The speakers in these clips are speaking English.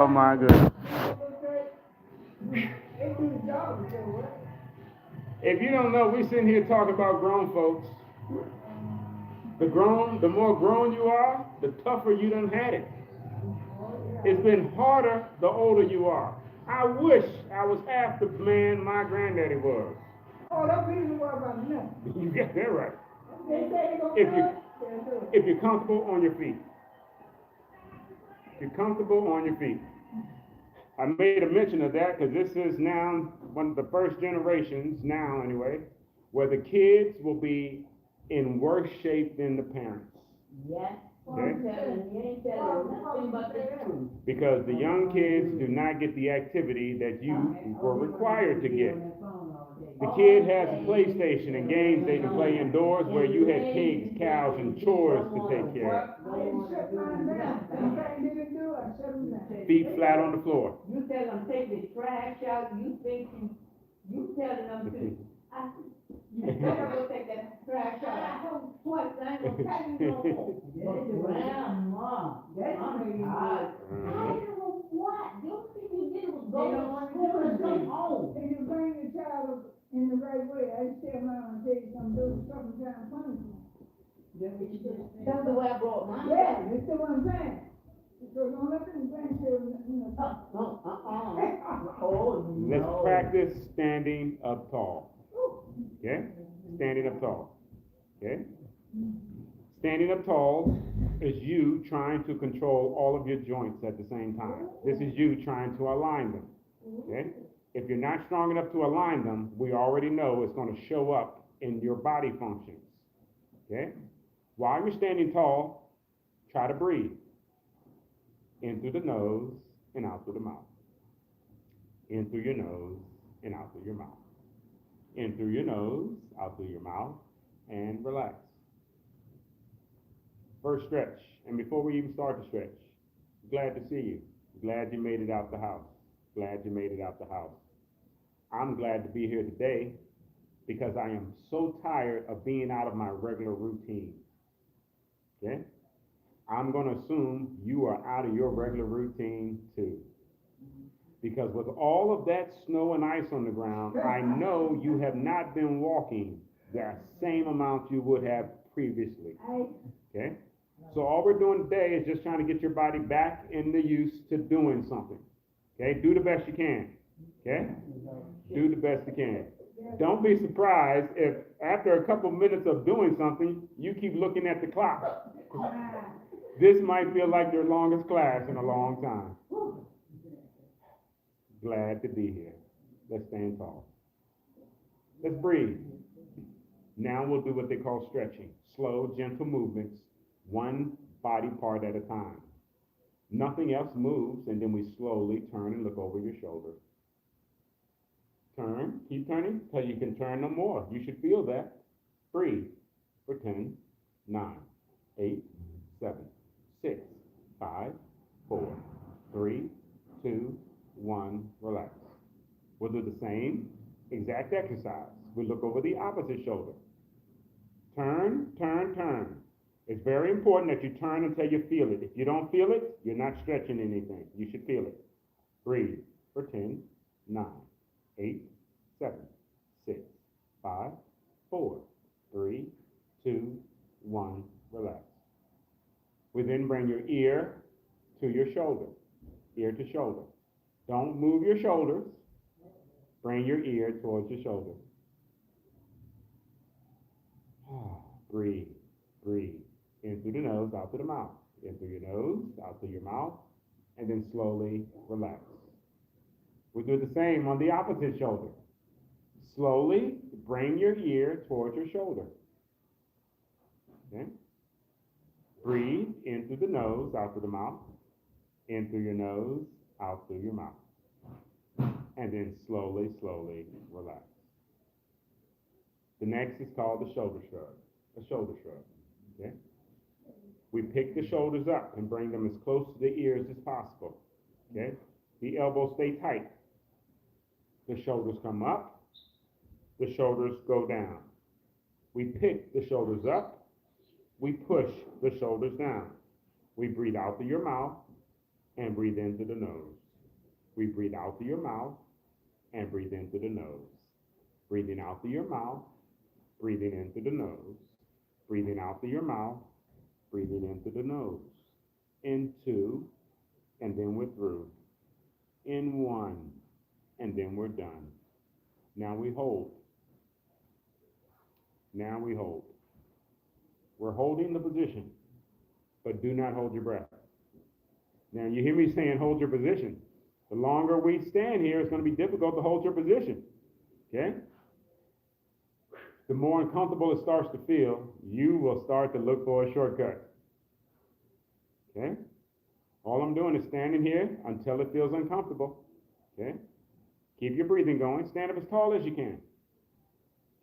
Oh my goodness. If you don't know, we sitting here talking about grown folks. The more grown you are, the tougher you done had it. It's been harder the older you are. I wish I was half the man my granddaddy was. Oh, that means you about nothing. You got that right. If you're comfortable on your feet. If you're comfortable on your feet. I made a mention of that because this is now one of the first generations, now anyway, where the kids will be in worse shape than the parents. Yeah. Okay? Because the young kids do not get the activity that you were required to get. The kid has a PlayStation and games they can play indoors where you had pigs, cows, and chores to take care of. Feet flat on the floor. You tell them take the trash out, you think you telling them to. You better go take that trash out. I told twice, I ain't gonna tell you no more. Grandma, that's hard. I don't know what, the only thing you did was go to school and come home. If you bring your child in the right way, I just tell mom and tell you something, do something trying to punish them. That's the way I brought mine. Yeah, that's what I'm saying. So don't let them grandchildren, Oh, no. Let's practice standing up tall. Okay? Standing up tall. Okay? Standing up tall is you trying to control all of your joints at the same time. This is you trying to align them. Okay? If you're not strong enough to align them, we already know it's going to show up in your body functions. Okay? While you're standing tall, try to breathe. In through the nose and out through the mouth. In through your nose and out through your mouth. In through your nose, out through your mouth, and relax. First stretch. And before we even start the stretch, glad to see you. Glad you made it out the house. Glad you made it out the house. I'm glad to be here today because I am so tired of being out of my regular routine. Okay? I'm going to assume you are out of your regular routine too. Because with all of that snow and ice on the ground, I know you have not been walking the same amount you would have previously. Okay? So all we're doing today is just trying to get your body back in the use to doing something. Okay? Do the best you can. Okay? Do the best you can. Don't be surprised if after a couple minutes of doing something, you keep looking at the clock. This might feel like your longest class in a long time. Glad to be here. Let's stand tall. Let's breathe. Now we'll do what they call stretching. Slow, gentle movements, one body part at a time. Nothing else moves, and then we slowly turn and look over your shoulder. Turn, keep turning, till you can turn no more. You should feel that. Breathe for 10, 9, 8, 7, 6, 5, 4, 3, 2, 1, relax. We'll do the same exact exercise. We look over the opposite shoulder. Turn, turn, turn. It's very important that you turn until you feel it. If you don't feel it, you're not stretching anything. You should feel it. Breathe for 10, 9, 8, 7, 6, 5, 4, 3, 2, 1, relax. We then bring your ear to your shoulder, ear to shoulder. Don't move your shoulders. Bring your ear towards your shoulder. Breathe, breathe. In through the nose, out through the mouth. In through your nose, out through your mouth, and then slowly relax. We do the same on the opposite shoulder. Slowly bring your ear towards your shoulder. Okay? Breathe in through the nose, out through the mouth. In through your nose, out through your mouth. And then slowly, slowly relax. The next is called the shoulder shrug. A shoulder shrug. Okay? We pick the shoulders up and bring them as close to the ears as possible. Okay? The elbows stay tight. The shoulders come up. The shoulders go down. We pick the shoulders up. We push the shoulders down. We breathe out through your mouth and breathe into the nose. We breathe out through your mouth and breathe into the nose. Breathing out through your mouth, breathing into the nose. Breathing out through your mouth, breathing into the nose. In 2, and then we're through. In 1, and then we're done. Now we hold. Now we hold. We're holding the position, but do not hold your breath. Now you hear me saying hold your position. The longer we stand here, it's going to be difficult to hold your position. Okay? The more uncomfortable it starts to feel, you will start to look for a shortcut. Okay? All I'm doing is standing here until it feels uncomfortable. Okay? Keep your breathing going. Stand up as tall as you can.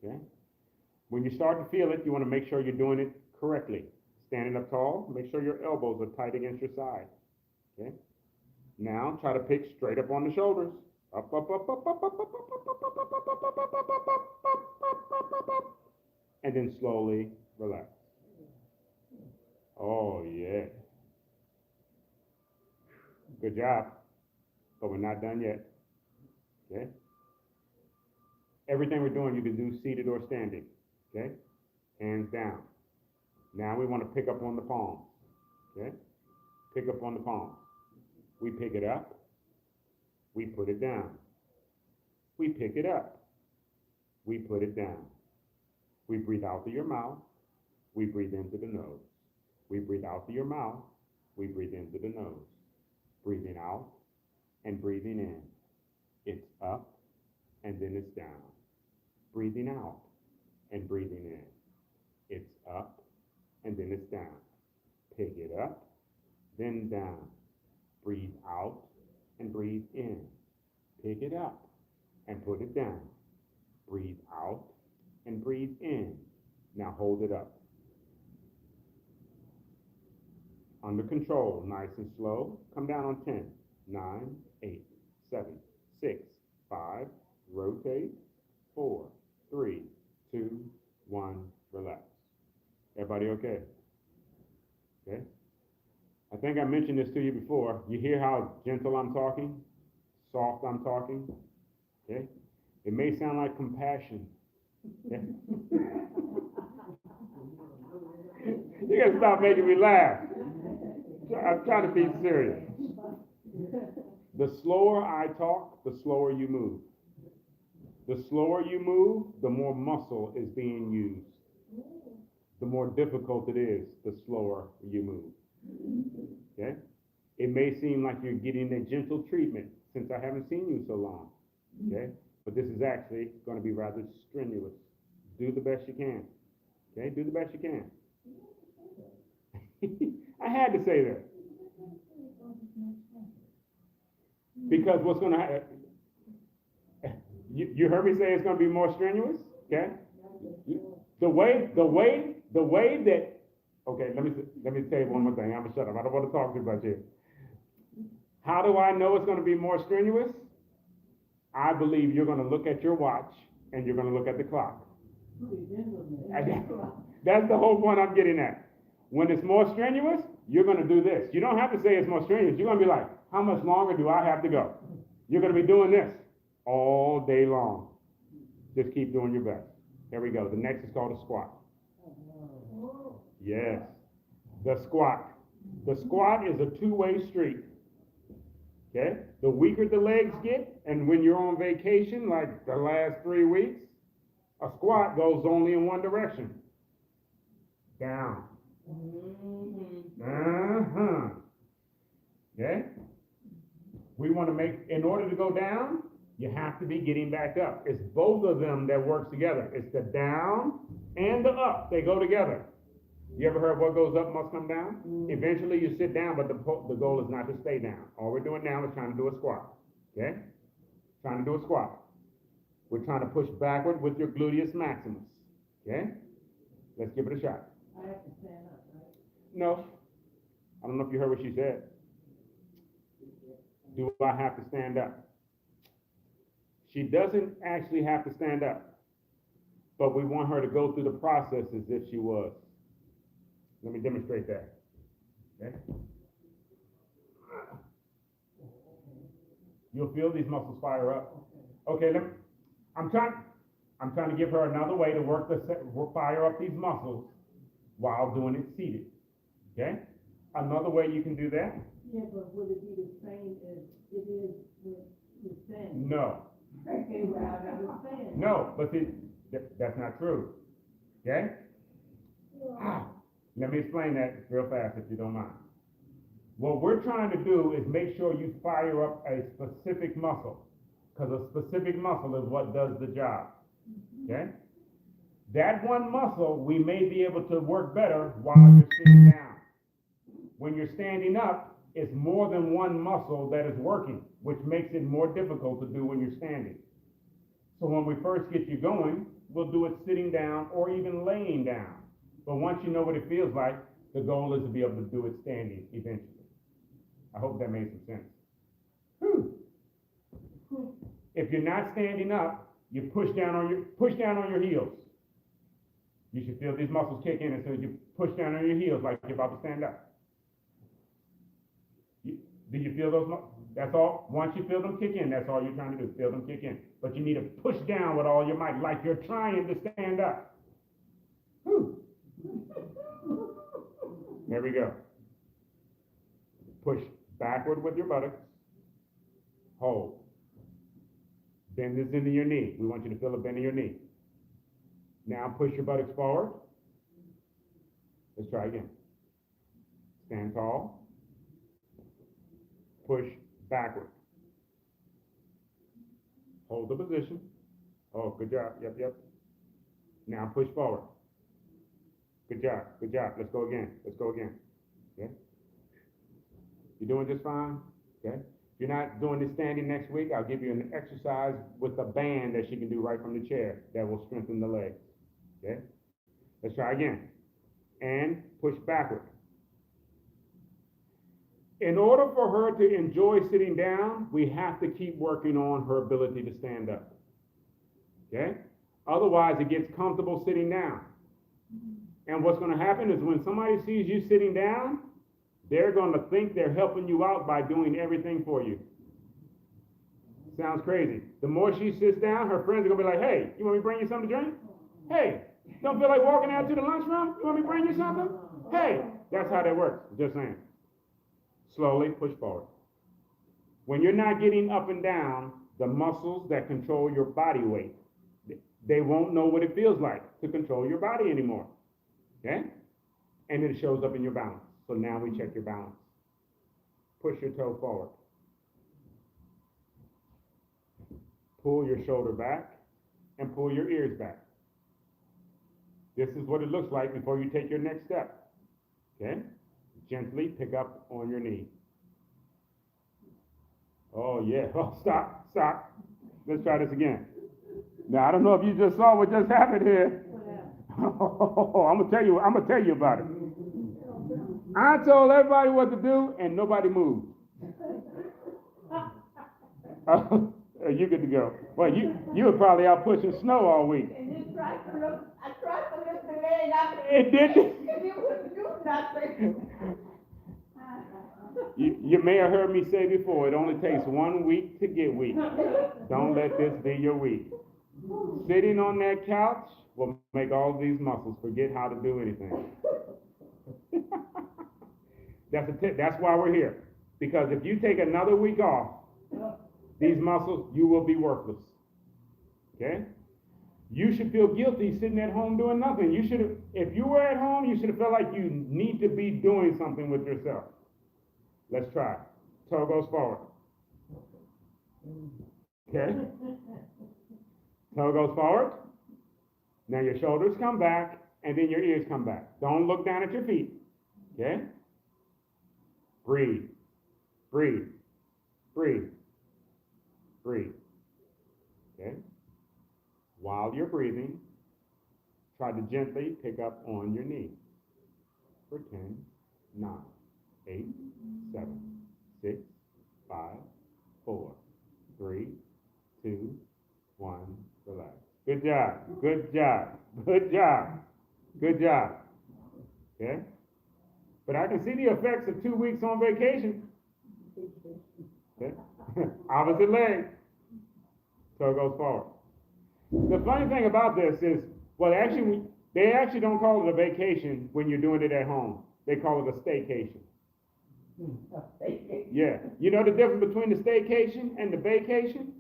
Okay? When you start to feel it, you want to make sure you're doing it correctly. Standing up tall, make sure your elbows are tight against your side. Okay? Now try to pick straight up on the shoulders. Up, up, up, up, up, up, up, up, up, up, up, up, up, up, up, and then slowly relax. Oh yeah. Good job. But we're not done yet. Okay? Everything we're doing you can do seated or standing. Okay? Hands down. Now we want to pick up on the palms. Okay? Pick up on the palms. We pick it up. We put it down. We pick it up. We put it down. We breathe out through your mouth. We breathe into the nose. We breathe out through your mouth. We breathe into the nose. Breathing out and breathing in. It's up and then it's down. Breathing out and breathing in. It's up and then it's down. Pick it up, then down. Breathe out and breathe in. Pick it up and put it down. Breathe out and breathe in. Now hold it up. Under control, nice and slow. Come down on 10, 9, 8, 7, 6, 5, rotate, 4, 3, 2, 1, relax. Everybody okay? Okay? I think I mentioned this to you before. You hear how gentle I'm talking? Soft I'm talking? Okay? It may sound like compassion. Okay? You gotta stop making me laugh. I'm trying to be serious. The slower I talk, the slower you move. The slower you move, the more muscle is being used. The more difficult it is, the slower you move. Okay? It may seem like you're getting a gentle treatment since I haven't seen you so long. Okay? But this is actually going to be rather strenuous. Do the best you can. Okay? Do the best you can. I had to say that. Because what's going to happen, you heard me say it's going to be more strenuous, okay? The way that, okay, let me tell you one more thing. I'm going to shut up. I don't want to talk too much here. How do I know it's going to be more strenuous? I believe you're going to look at your watch and you're going to look at the clock. That's the whole point I'm getting at. When it's more strenuous, you're going to do this. You don't have to say it's more strenuous. You're going to be like, how much longer do I have to go? You're going to be doing this all day long. Just keep doing your best. Here we go. The next is called a squat. Yes. The squat. The squat is a two-way street. Okay? The weaker the legs get, and when you're on vacation, like the last 3 weeks, a squat goes only in one direction. Down. Okay? We want to make, in order to go down, you have to be getting back up. It's both of them that works together. It's the down and the up. They go together. You ever heard what goes up must come down? Eventually you sit down, but the goal is not to stay down. All we're doing now is trying to do a squat. Okay? Trying to do a squat. We're trying to push backward with your gluteus maximus. Okay? Let's give it a shot. I have to stand up, right? No. I don't know if you heard what she said. Do I have to stand up? She doesn't actually have to stand up, but we want her to go through the process as if she was. Let me demonstrate that. Okay? You'll feel these muscles fire up. Okay, I'm trying to give her another way to fire up these muscles while doing it seated. Okay? Another way you can do that? Yeah, but would it be the same as it is with standing? No. Okay, well, I understand. No, but see, that's not true. Okay? Let me explain that real fast if you don't mind. What we're trying to do is make sure you fire up a specific muscle, because a specific muscle is what does the job. Okay? That one muscle we may be able to work better while you're sitting down. When you're standing up, it's more than one muscle that is working, which makes it more difficult to do when you're standing. So when we first get you going, we'll do it sitting down or even laying down. But once you know what it feels like, the goal is to be able to do it standing eventually. I hope that made some sense. Whew. If you're not standing up, you push down on your heels. You should feel these muscles kick in as soon as you push down on your heels like you're about to stand up. Do you feel those muscles? That's all. Once you feel them kick in, that's all you're trying to do. Feel them kick in. But you need to push down with all your might, like you're trying to stand up. Whew. There we go. Push backward with your buttocks. Hold. Bend this into your knee. We want you to feel a bend in your knee. Now push your buttocks forward. Let's try again. Stand tall. Push backward. Hold the position. Oh, good job. Yep. Now push forward. Good job. Let's go again. Okay? You're doing just fine? Okay? If you're not doing this standing next week, I'll give you an exercise with a band that she can do right from the chair that will strengthen the legs. Okay? Let's try again. And push backward. In order for her to enjoy sitting down, we have to keep working on her ability to stand up. Okay? Otherwise, it gets comfortable sitting down. And what's going to happen is when somebody sees you sitting down, they're going to think they're helping you out by doing everything for you. Sounds crazy. The more she sits down, her friends are going to be like, hey, you want me to bring you something to drink? Hey, don't feel like walking out to the lunchroom? You want me to bring you something? Hey, that's how that works. Just saying. Slowly push forward. When you're not getting up and down, the muscles that control your body weight, they won't know what it feels like to control your body anymore. Okay? And it shows up in your balance. So now we check your balance. Push your toe forward. Pull your shoulder back and pull your ears back. This is what it looks like before you take your next step. Okay? Gently pick up on your knee. Oh, yeah. Oh, stop. Let's try this again. Now, I don't know if you just saw what just happened here. Oh, I'm gonna tell you about it. I told everybody what to do, and nobody moved. You good to go. Well, you were probably out pushing snow all week. And I tried to lift the leg up. It didn't. It wouldn't do nothing. You may have heard me say before, it only takes 1 week to get weak. Don't let this be your week. Sitting on that couch will make all these muscles forget how to do anything. That's why we're here. Because if you take another week off, these muscles, you will be worthless. Okay? You should feel guilty sitting at home doing nothing. If you were at home, you should have felt like you need to be doing something with yourself. Let's try. Toe goes forward. Okay? Toe goes forward. Now your shoulders come back, and then your ears come back. Don't look down at your feet. Okay? Breathe. Okay? While you're breathing, try to gently pick up on your knee. For 10, 9, 8, 7, 6, 5, 4, 3, 2, 1, relax. Good job. Okay? But I can see the effects of 2 weeks on vacation. Okay? Opposite leg. Toe goes forward. The funny thing about this is, well, actually, they actually don't call it a vacation when you're doing it at home. They call it a staycation. Yeah. You know the difference between the staycation and the vacation?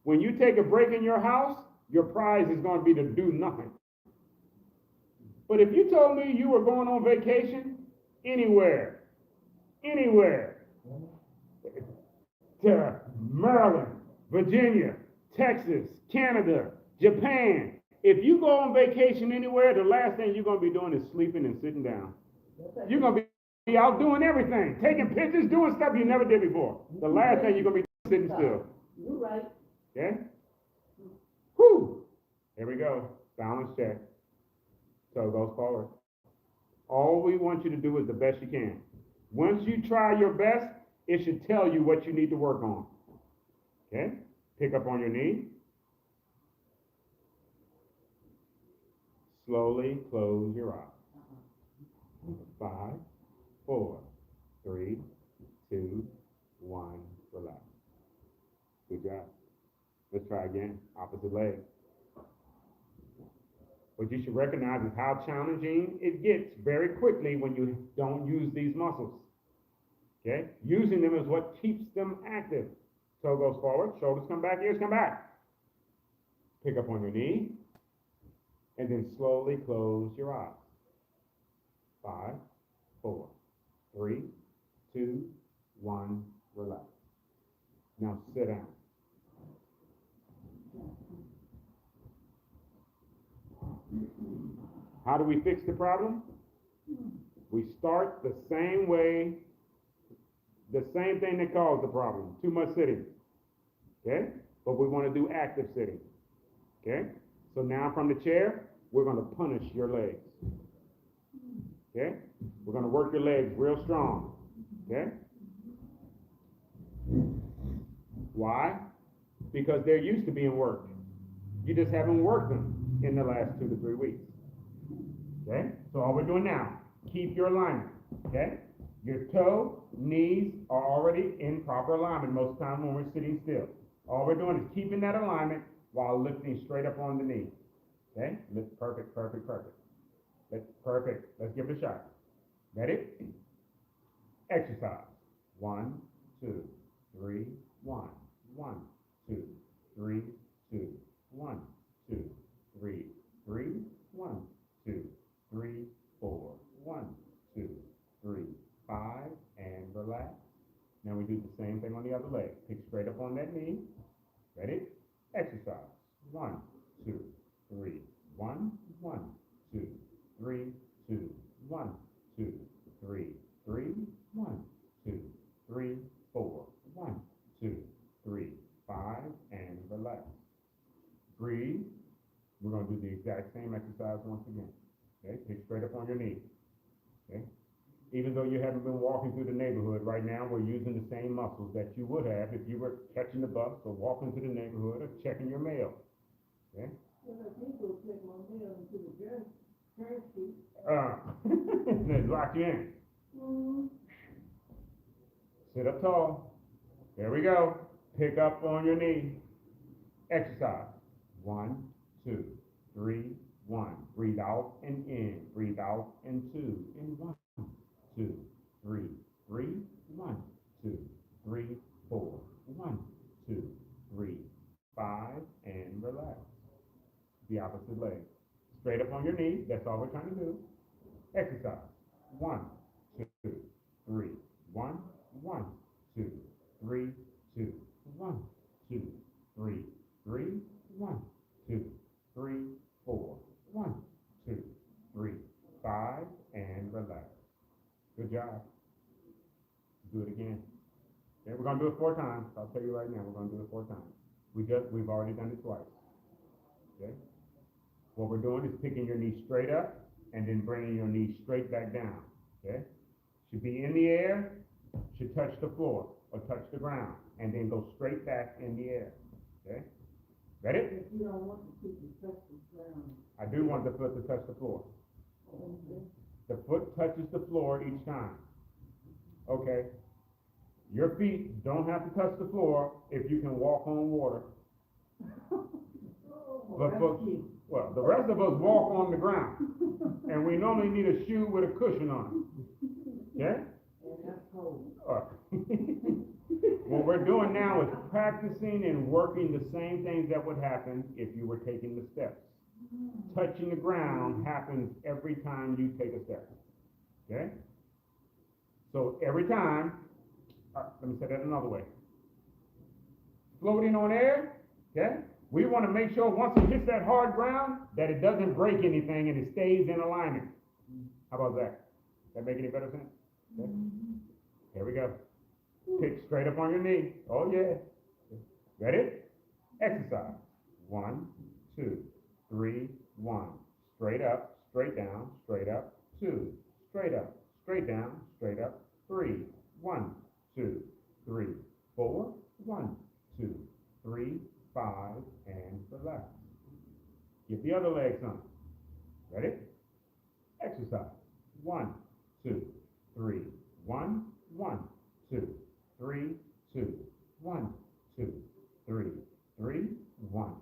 When you take a break in your house, your prize is going to be to do nothing. But if you told me you were going on vacation anywhere, to Maryland, Virginia, Texas, Canada, Japan, if you go on vacation anywhere, the last thing you're going to be doing is sleeping and sitting down. You're going to be out doing everything, taking pictures, doing stuff you never did before. The last thing you're going to be sitting still. You're right. Okay? Whew. Here we go. Balance check. Toe goes forward. All we want you to do is the best you can. Once you try your best, it should tell you what you need to work on. Okay? Pick up on your knee. Slowly close your eyes. 5, 4, 3, 2, 1, relax. Good job. Let's try again. Opposite leg. What you should recognize is how challenging it gets very quickly when you don't use these muscles. Okay? Using them is what keeps them active. Toe goes forward, shoulders come back, ears come back. Pick up on your knee, and then slowly close your eyes. 5, 4, 3, 2, 1, relax. Now sit down. How do we fix the problem? We start the same way, the same thing that caused the problem, too much sitting. Okay? But we want to do active sitting. Okay? So now from the chair, we're going to punish your legs. Okay? We're going to work your legs real strong. Okay? Why? Because they're used to being worked. You just haven't worked them in the last 2 to 3 weeks. Okay? So all we're doing now, keep your alignment. Okay? Your toe, knees are already in proper alignment most of the time when we're sitting still. All we're doing is keeping that alignment while lifting straight up on the knee. Okay? Lift, perfect, perfect, perfect. Perfect. Let's give it a shot. Ready? Exercise. 1, 2, 3, 1. 1, 2, 3, 2. 1, 2, 3, 3. 1, 2, 3, 4. 1, 2, 3, 5, and relax. Now we do the same thing on the other leg. Pick straight up on that knee. Ready? Exercise. 1, 2, 3, 1, 1, 2, 3, 2, 1, 2, 3, 3, 1, 2, 3, 4, 1, 2, 3, 5, and relax. Breathe. We're going to do the exact same exercise once again. Okay? Pick straight up on your knee. Okay? Even though you haven't been walking through the neighborhood, right now we're using the same muscles that you would have if you were catching the bus or walking through the neighborhood or checking your mail. Okay? Let's lock you in. Sit up tall. There we go. Pick up on your knee. Exercise. 1, 2, 3, 1. Breathe out and in. Breathe out and 2. In 1, 2, 3, 3. 1, 2, 3, 4. 1, 2, 3, 5, and relax. The opposite leg. Straight up on your knee. That's all we're trying to do. Exercise. 1, 2, 3. 1, 1, 2, 3, 2. 1, 2, 3, 3. 1, 2, 3, 4. 1, 2, 3, 5, and relax. Good job. Do it again. Okay, we're going to do it 4 times. I'll tell you right now, we're going to do it 4 times. We've already done it twice. Okay? What we're doing is picking your knee straight up and then bringing your knee straight back down. Okay? Should be in the air, should touch the floor or touch the ground, and then go straight back in the air. Okay? Ready? If you don't want the feet to touch the ground. I do want the foot to touch the floor. Okay. The foot touches the floor each time. Okay. Your feet don't have to touch the floor if you can walk on water. But folks, well, the rest of us walk on the ground, and we normally need a shoe with a cushion on it. Okay? What we're doing now is practicing and working the same things that would happen if you were taking the steps. Touching the ground happens every time you take a step. Okay? So every time, let me say that another way. Floating on air, okay? We want to make sure once it hits that hard ground that it doesn't break anything and it stays in alignment. How about that? That make any better sense? Okay. Here we go. Kick straight up on your knee. Oh yeah. Ready? Exercise. 1, 2, 3, 1. Straight up, straight down, straight up. 2. Straight up, straight down, straight up. 3. 1, 2, 3, 4. 1, 2, 3, 5, and relax. Get the other leg some. Ready? Exercise. 1, 2, 3, 1, 1, 2, 3, 2, 1, 2, 3, 3, 1,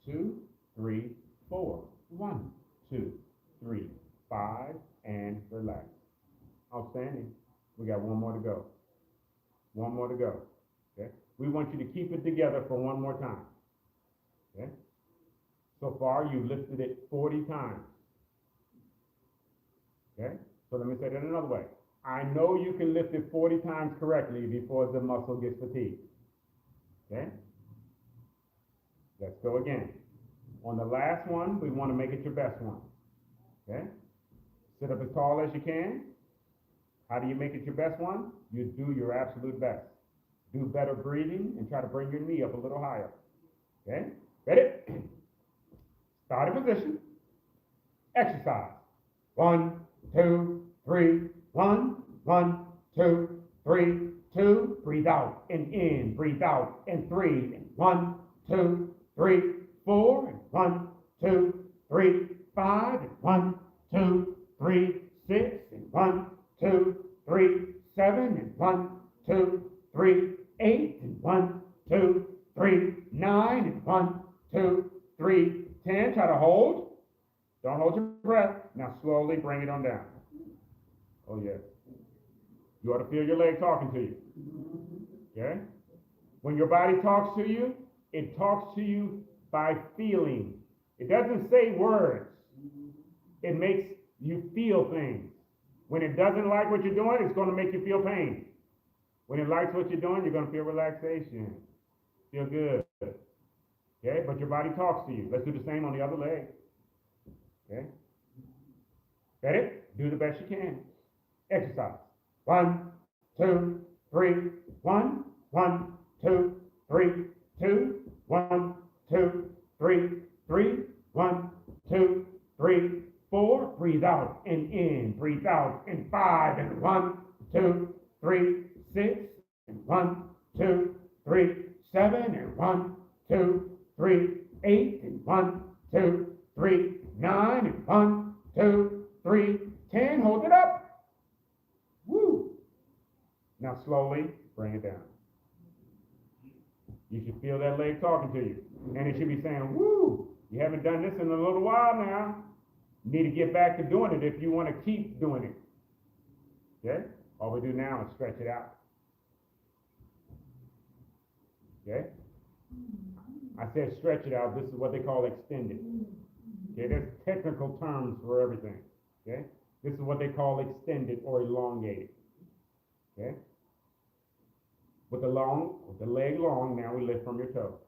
2, 3, 4, 1, 2, 3, 5, and relax. Outstanding. We got one more to go. One more to go. Okay? We want you to keep it together for one more time. Okay? So far, you lifted it 40 times. Okay? So let me say that another way. I know you can lift it 40 times correctly before the muscle gets fatigued. Okay? Let's go again. On the last one, we want to make it your best one. Okay? Sit up as tall as you can. How do you make it your best one? You do your absolute best. Do better breathing and try to bring your knee up a little higher. Okay? Ready? Start in position. Exercise. 1, 2, 3, 1, 1, 2, 3, 2. Breathe out and in. Breathe out and 3. And 1, 2, 3, 4. And 1, 2, 3, 5. And 1, 2, 3, 6. And 1, 2, 3, 7. And 1, 2, 3, 8. And 1, 2, 3, 9. And 1, 2, 3, 10. Try to hold. Don't hold your breath. Now slowly bring it on down. Oh, yeah. You ought to feel your leg talking to you. Okay? When your body talks to you, it talks to you by feeling. It doesn't say words. It makes you feel things. When it doesn't like what you're doing, it's going to make you feel pain. When it likes what you're doing, you're going to feel relaxation. Feel good. Okay? But your body talks to you. Let's do the same on the other leg. Okay? Ready? Do the best you can. Exercise. 1, 2, 3, 1, 1, 2, 3, 2, 1, 2, 3, 3, 1, 2, 3, 4. Breathe out and in. Breathe out and 5 and 1, 2, 3, 6 and 1, 2, 3, 7 and 1, 2, 3, 8 and 1, 2, 3, 9 and 1, 2, 3, 10. Hold it up. Woo. Now slowly bring it down. You should feel that leg talking to you. And it should be saying, woo, you haven't done this in a little while now. You need to get back to doing it if you want to keep doing it. Okay? All we do now is stretch it out. Okay? I said stretch it out. This is what they call extended. Okay? There's technical terms for everything. Okay? This is what they call extended or elongated. Okay? With the leg long, now we lift from your toe.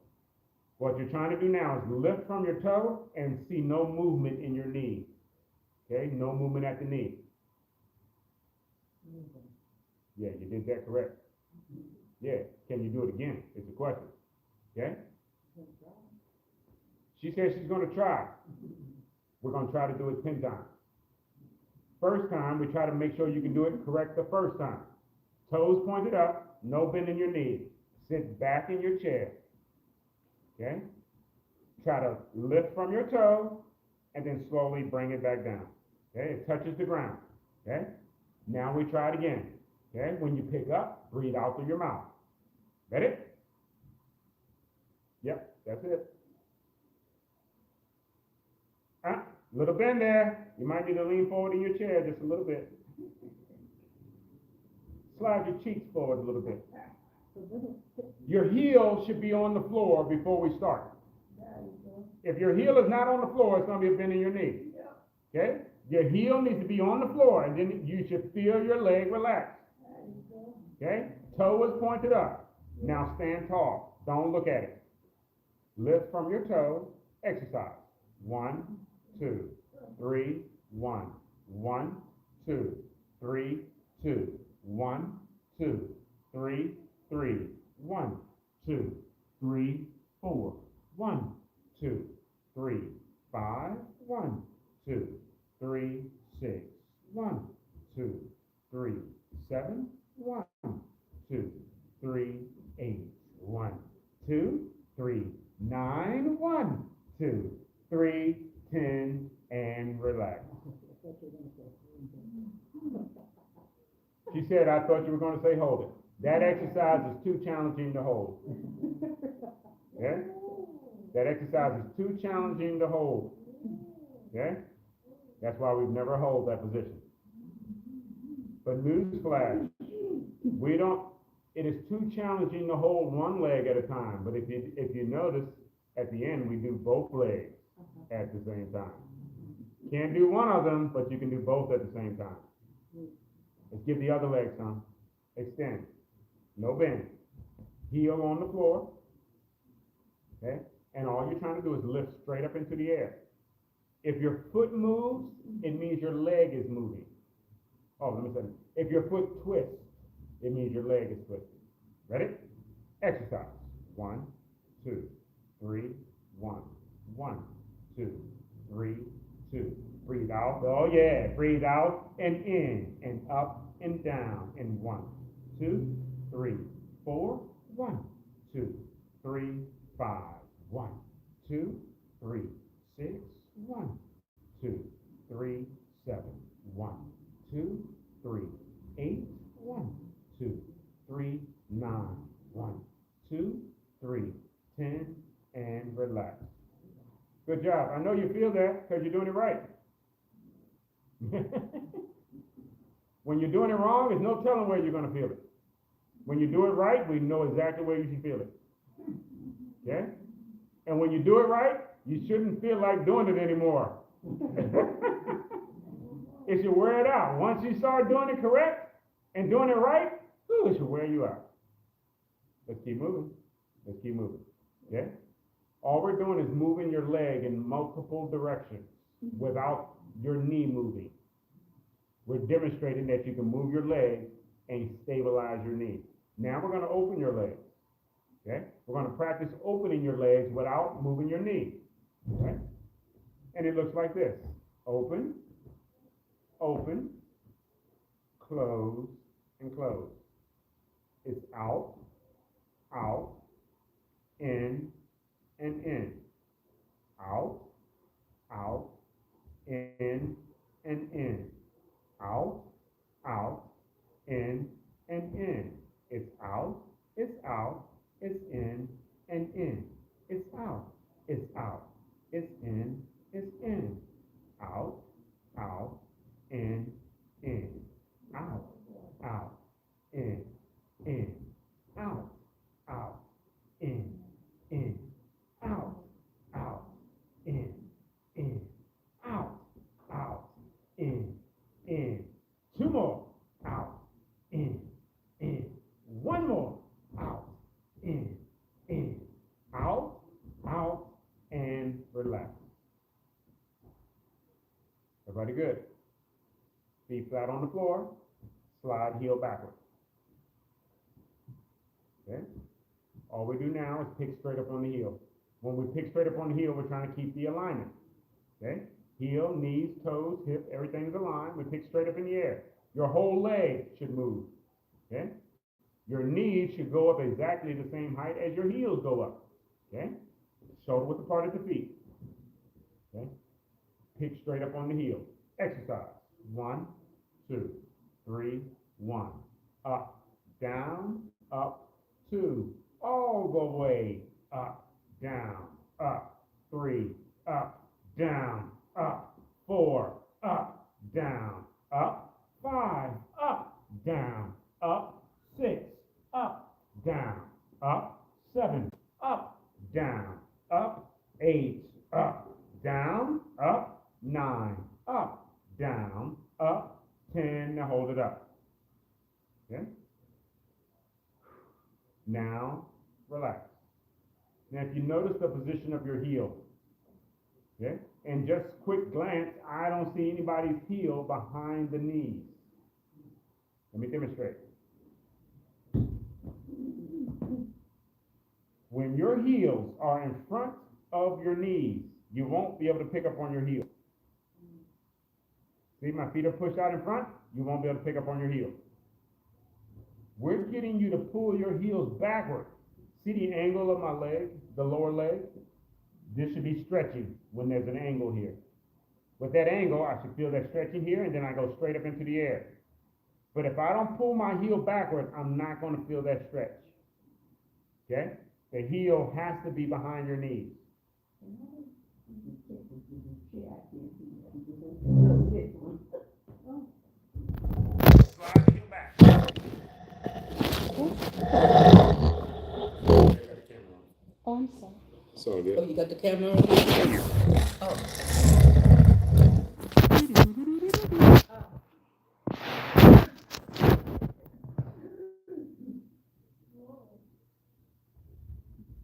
What you're trying to do now is lift from your toe and see no movement in your knee. Okay? No movement at the knee. Yeah, you did that correct. Yeah. Can you do it again? It's a question. Okay? She said she's going to try. We're going to try to do it 10 times. First time, we try to make sure you can do it correct the first time. Toes pointed up, no bend in your knees. Sit back in your chair. Okay? Try to lift from your toe and then slowly bring it back down. Okay? It touches the ground. Okay? Now we try it again. Okay, when you pick up, breathe out through your mouth. Ready? Yep, that's it. Little bend there. You might need to lean forward in your chair just a little bit. Slide your cheeks forward a little bit. Your heel should be on the floor before we start. If your heel is not on the floor, it's going to be a bend in your knee. Okay? Your heel needs to be on the floor, and then you should feel your leg relax. Okay? Toe is pointed up. Now stand tall. Don't look at it. Lift from your toe. Exercise. 1, 2, 3, 1. 1, 2, 3, 2. 1, 2, 3, 3. 1, 2, 3, 4. 1, 2, 3, 5. 1, 2, 3, 6. 1, 2, 3, 7. 1, 2, 3, 8. 1, 2, 3, 9. 1, 2, 3, 10, and relax. She said, I thought you were going to say hold it. That exercise is too challenging to hold. Okay? That exercise is too challenging to hold. Okay? That's why we've never held that position. But newsflash, it is too challenging to hold one leg at a time. But if you notice, at the end, we do both legs at the same time. Can't do one of them, but you can do both at the same time. Let's give the other leg some. Extend. No bend. Heel on the floor. Okay? And all you're trying to do is lift straight up into the air. If your foot moves, it means your leg is moving. Oh, let me say it. If your foot twists, it means your leg is twisting. Ready? Exercise. 1, 2, 3, 1. 1, 2, 3, 2. Breathe out. Oh yeah. Breathe out and in and up and down. And 1, 2, 3, 4. 1, 2, 3, 5. 1, 2, 3, 6. 1, 2, 3, 7. 1, 2, 3, 8. 1, 2, 3, 9. 1, 2, 3, 10, and relax. Good job. I know you feel that because you're doing it right. When you're doing it wrong, there's no telling where you're going to feel it. When you do it right, we know exactly where you should feel it. Okay? And when you do it right, you shouldn't feel like doing it anymore. It should wear it out. Once you start doing it correct and doing it right, it should wear you out. Let's keep moving. Let's keep moving. Okay? All we're doing is moving your leg in multiple directions without your knee moving. We're demonstrating that you can move your leg and stabilize your knee. Now we're going to open your legs. Okay? We're going to practice opening your legs without moving your knee. Okay? And it looks like this. Open, open, close, and close. It's out, out, in, and in. Out, out, in, and in. Out, out, in, and in. It's out, it's in, and in. It's out, it's in, it's in. Out, out, in, out, out, in, out, out, in, out, out, in, out, out, in. Two more. Out, in. One more. Out, in. Out, out, and relax. Everybody good? Feet flat on the floor. Slide heel backward. Okay? All we do now is pick straight up on the heel. When we pick straight up on the heel, we're trying to keep the alignment. Okay? Heel, knees, toes, hip, everything's aligned. We pick straight up in the air. Your whole leg should move. Okay? Your knees should go up exactly the same height as your heels go up. Okay? Shoulder width apart at the feet. Okay? Pick straight up on the heel. Exercise. 1, 2, 3, 1. up, down, up, 2, all the way, up, down, up, 3, up, down, up, 4, up, down, up, 5, up, down, up, 6, up, down, up, 7, up, down, up, 8, up, down, up, 9, up, down, up, 10, now hold it up, okay? Now, relax. Now, if you notice the position of your heel, okay, and just quick glance, I don't see anybody's heel behind the knees. Let me demonstrate. When your heels are in front of your knees, you won't be able to pick up on your heel. See, my feet are pushed out in front, you won't be able to pick up on your heel. We're getting you to pull your heels backward. See the angle of my leg, the lower leg? This should be stretching when there's an angle here. With that angle, I should feel that stretching here, and then I go straight up into the air. But if I don't pull my heel backward, I'm not going to feel that stretch. Okay? The heel has to be behind your knees. Slide the heel back. Oh, I'm sorry. It's all good. Oh, you got the camera on? Oh.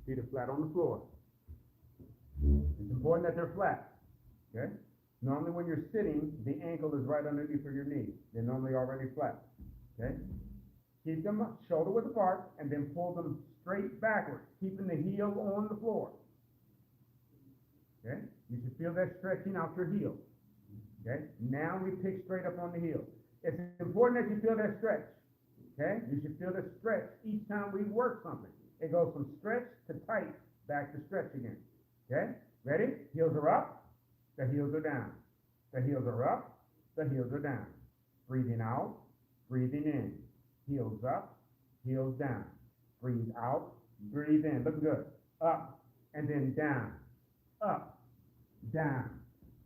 Feet are flat on the floor. It's important that they're flat, okay? Normally when you're sitting, the ankle is right underneath of your knee. They're normally already flat, okay? Keep them shoulder width apart and then pull them straight backwards, keeping the heel on the floor, okay? You should feel that stretching out your heel, okay? Now we pick straight up on the heel. It's important that you feel that stretch, okay? You should feel the stretch each time we work something. It goes from stretch to tight, back to stretch again. Okay? Ready? Heels are up, the heels are down. The heels are up, the heels are down. Breathing out, breathing in. Heels up, heels down. Breathe out, breathe in. Look good. Up, and then down. Up, down,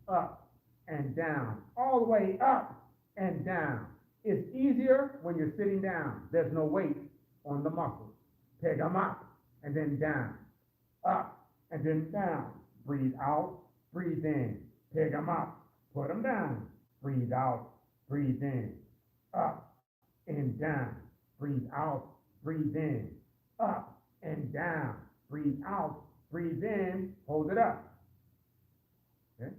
up, and down. All the way up and down. It's easier when you're sitting down. There's no weight on the muscles. Take them up, and then down, up, and then down. Breathe out, breathe in. Take them up, put them down. Breathe out, breathe in. Up, and down. Breathe out, breathe in. Up, and down. Breathe out, breathe in. Hold it up. Okay?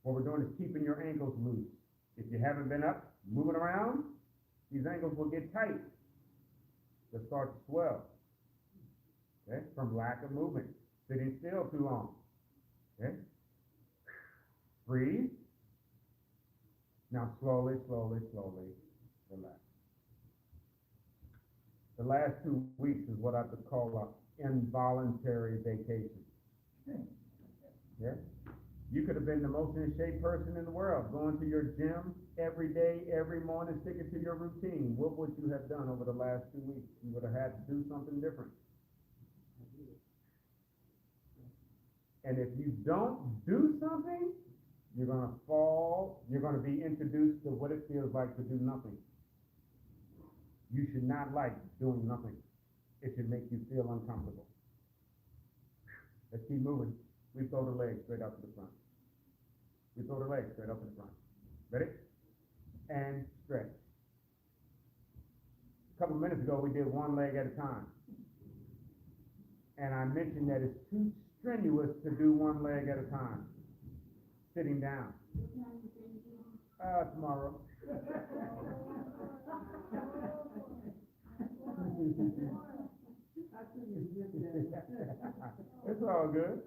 What we're doing is keeping your ankles loose. If you haven't been up, moving around, these ankles will get tight. They'll start to swell, okay, from lack of movement, sitting still too long, okay? Breathe. Now slowly, slowly, slowly, relax. The last 2 weeks is what I could call an involuntary vacation, okay? You could have been the most in shape person in the world, going to your gym every day, every morning, sticking to your routine. What would you have done over the last 2 weeks? You would have had to do something different. And if you don't do something, you're going to fall, you're going to be introduced to what it feels like to do nothing. You should not like doing nothing. It should make you feel uncomfortable. Let's keep moving. We throw the legs straight out to the front. We throw the legs straight up to the front. Ready? And stretch. A couple minutes ago, we did one leg at a time. And I mentioned that it's too strenuous to do one leg at a time. Sitting down. Tomorrow. It's all good.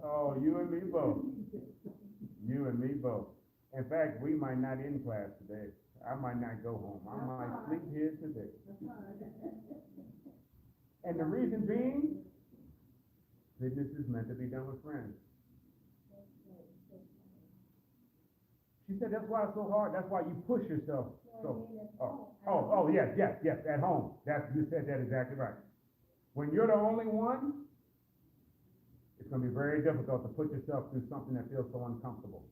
Oh, you and me both. You and me both. In fact, we might not in class today. I might not go home. I might sleep here today. And the reason being, fitness is meant to be done with friends. She said, that's why it's so hard, that's why you push yourself. So, yes, at home. You said that exactly right. When you're the only one, it's gonna be very difficult to put yourself through something that feels so uncomfortable.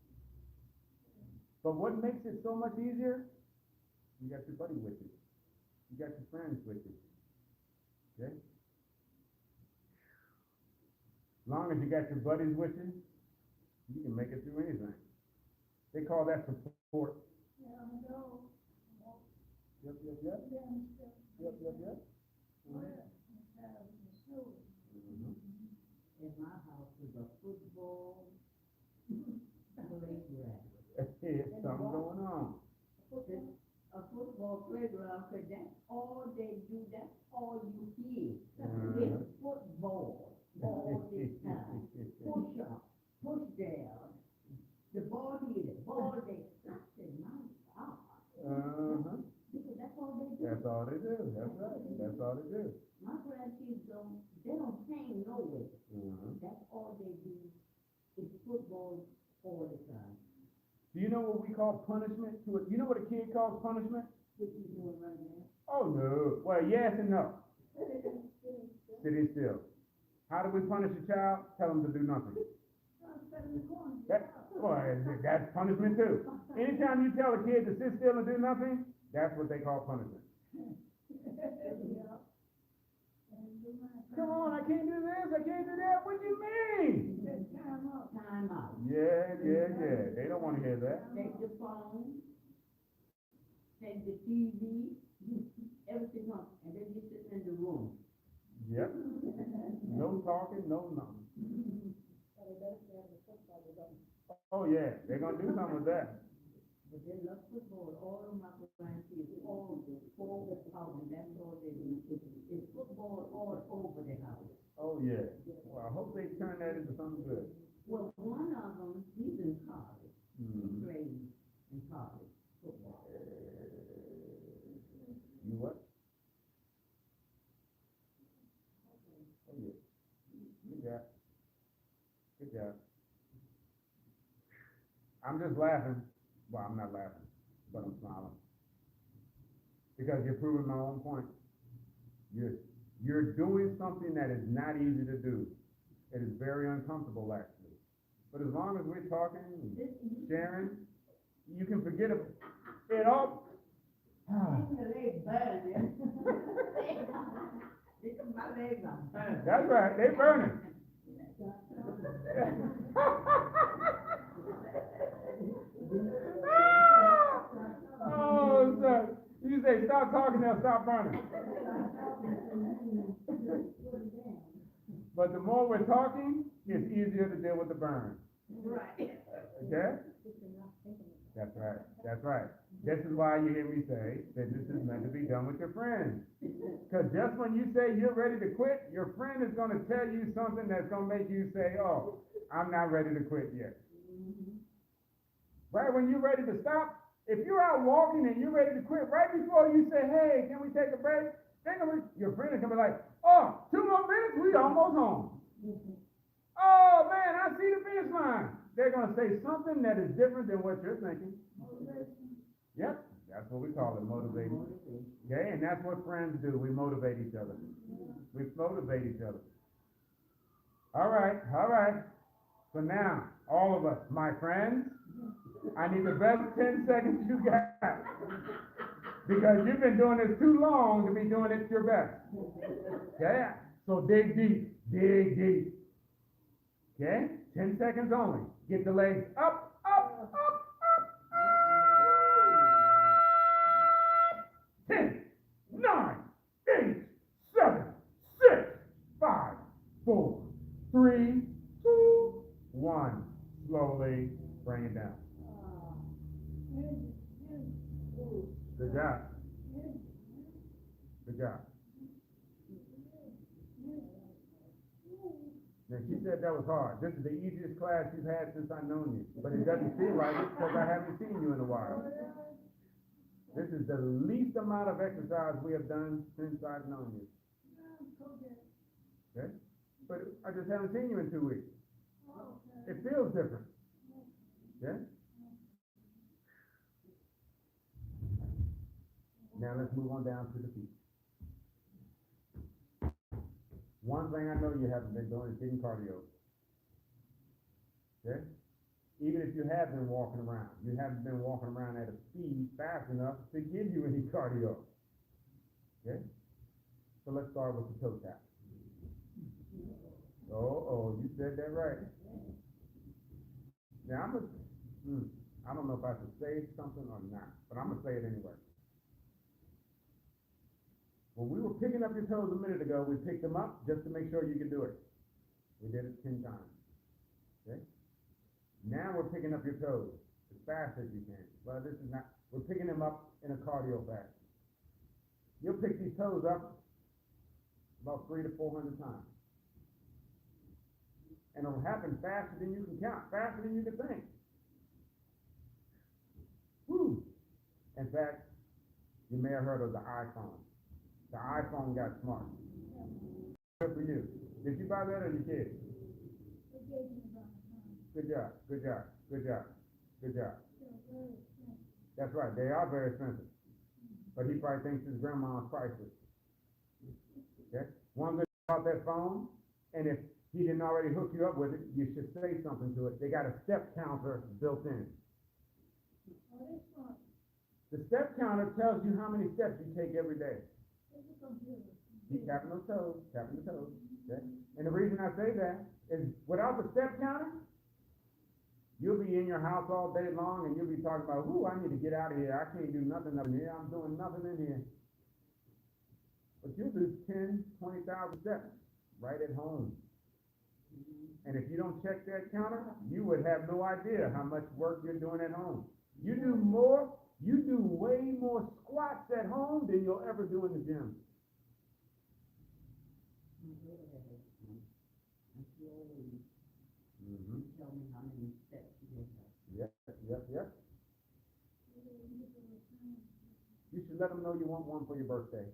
But what makes it so much easier? You got your buddy with you. You got your friends with you. Okay? As long as you got your buddies with you, you can make it through anything. They call that support. Yeah, I know. Yep. Mhm. In my house is a football playground. There's something going on. A football playground, cause that's all they do, that's all you hear. Mhm. It's football all the time. Push up, push down. The ball here, the ball there. I said, my God. Uh-huh. Because that's all they do. That's all they do. That's right. That's all they do. My grandkids they don't hang nowhere. Mhm. That's all they do is football all the time. Do you know what we call punishment? You know what a kid calls punishment? What you doing right now? Oh, no. Well, yes and no. Sitting still. How do we punish a child? Tell them to do nothing. That's punishment too. Anytime you tell a kid to sit still and do nothing, that's what they call punishment. Come on, I can't do this, I can't do that. What do you mean? Time out. Yeah. They don't want to hear that. Take the phone, take the TV, everything else, and then you sit in the room. Yep. No talking, no nothing. Oh yeah, they're gonna do something with that. But they love football, all of my grandkids, all the house, and that's all they do. It's football all over the house. Oh yeah. Well, I hope they turn that into something good. Well, one of them, he's in college. He Mhm. plays in college football. You what? Oh yeah. Good job. I'm just laughing. Well, I'm not laughing, but I'm smiling. Because you're proving my own point. You're doing something that is not easy to do. It is very uncomfortable, actually. But as long as we're talking and sharing, you can forget it all. Your legs burning. My legs are burning. That's right, they burning. Oh, sir. You say stop talking, they'll stop burning. But the more we're talking, it's easier to deal with the burn. Right. Okay? That's right. This is why you hear me say that this is meant to be done with your friends. Because just when you say you're ready to quit, your friend is going to tell you something that's going to make you say, oh, I'm not ready to quit yet. Right when you're ready to stop, if you're out walking and you're ready to quit, right before you say, hey, can we take a break? Your friend is going to be like, oh, 2 more minutes, we almost home. Oh, man, I see the finish line. They're going to say something that is different than what you're thinking. Yep, that's what we call it, motivating. Okay, and that's what friends do. We motivate each other. We motivate each other. All right. So now, all of us, my friends, I need the best 10 seconds you got. Because you've been doing this too long to be doing it your best. Okay? So dig deep. Okay? 10 seconds only. Get the legs up. 10, 9, 8, 7, 6, 5, 4, 3, 2, 1. Slowly bring it down. Good job. Now, she said that was hard. This is the easiest class you've had since I've known you. But it doesn't feel like it because I haven't seen you in a while. This is the least amount of exercise we have done since I've known you. Okay? But I just haven't seen you in 2 weeks. It feels different. Okay? Now let's move on down to the feet. One thing I know you haven't been doing is getting cardio. Okay? Even if you have been walking around, you haven't been walking around at a speed fast enough to give you any cardio. Okay? So let's start with the toe tap. Oh, you said that right. Now I don't know if I should say something or not, but I'm gonna say it anyway. When we were picking up your toes a minute ago, we picked them up just to make sure you could do it. We did it 10 times. Okay? Now we're picking up your toes as fast as you can. Well, this is not, we're picking them up in a cardio fashion. You'll pick these toes up about 300 to 400 times. And it'll happen faster than you can count, faster than you can think. Whew. In fact, you may have heard of the iPhone. The iPhone got smart. Good for you. Did you buy that or your kids? Good job, good job, good job, good job. That's right, they are very expensive. But he probably thinks his grandma's priceless. Okay? One good thing about that phone, and if he didn't already hook you up with it, you should say something to it. They got a step counter built in. The step counter tells you how many steps you take every day. Keep tapping those toes, tapping the toes. Okay? And the reason I say that is without the step counter, you'll be in your house all day long and you'll be talking about, ooh, I need to get out of here. I can't do nothing up in here. I'm doing nothing in here. But you'll do 10, 20,000 steps right at home. And if you don't check that counter, you would have no idea how much work you're doing at home. You do way more squats at home than you'll ever do in the gym. Tell me how many steps you Yep. You should let them know you want one for your birthday.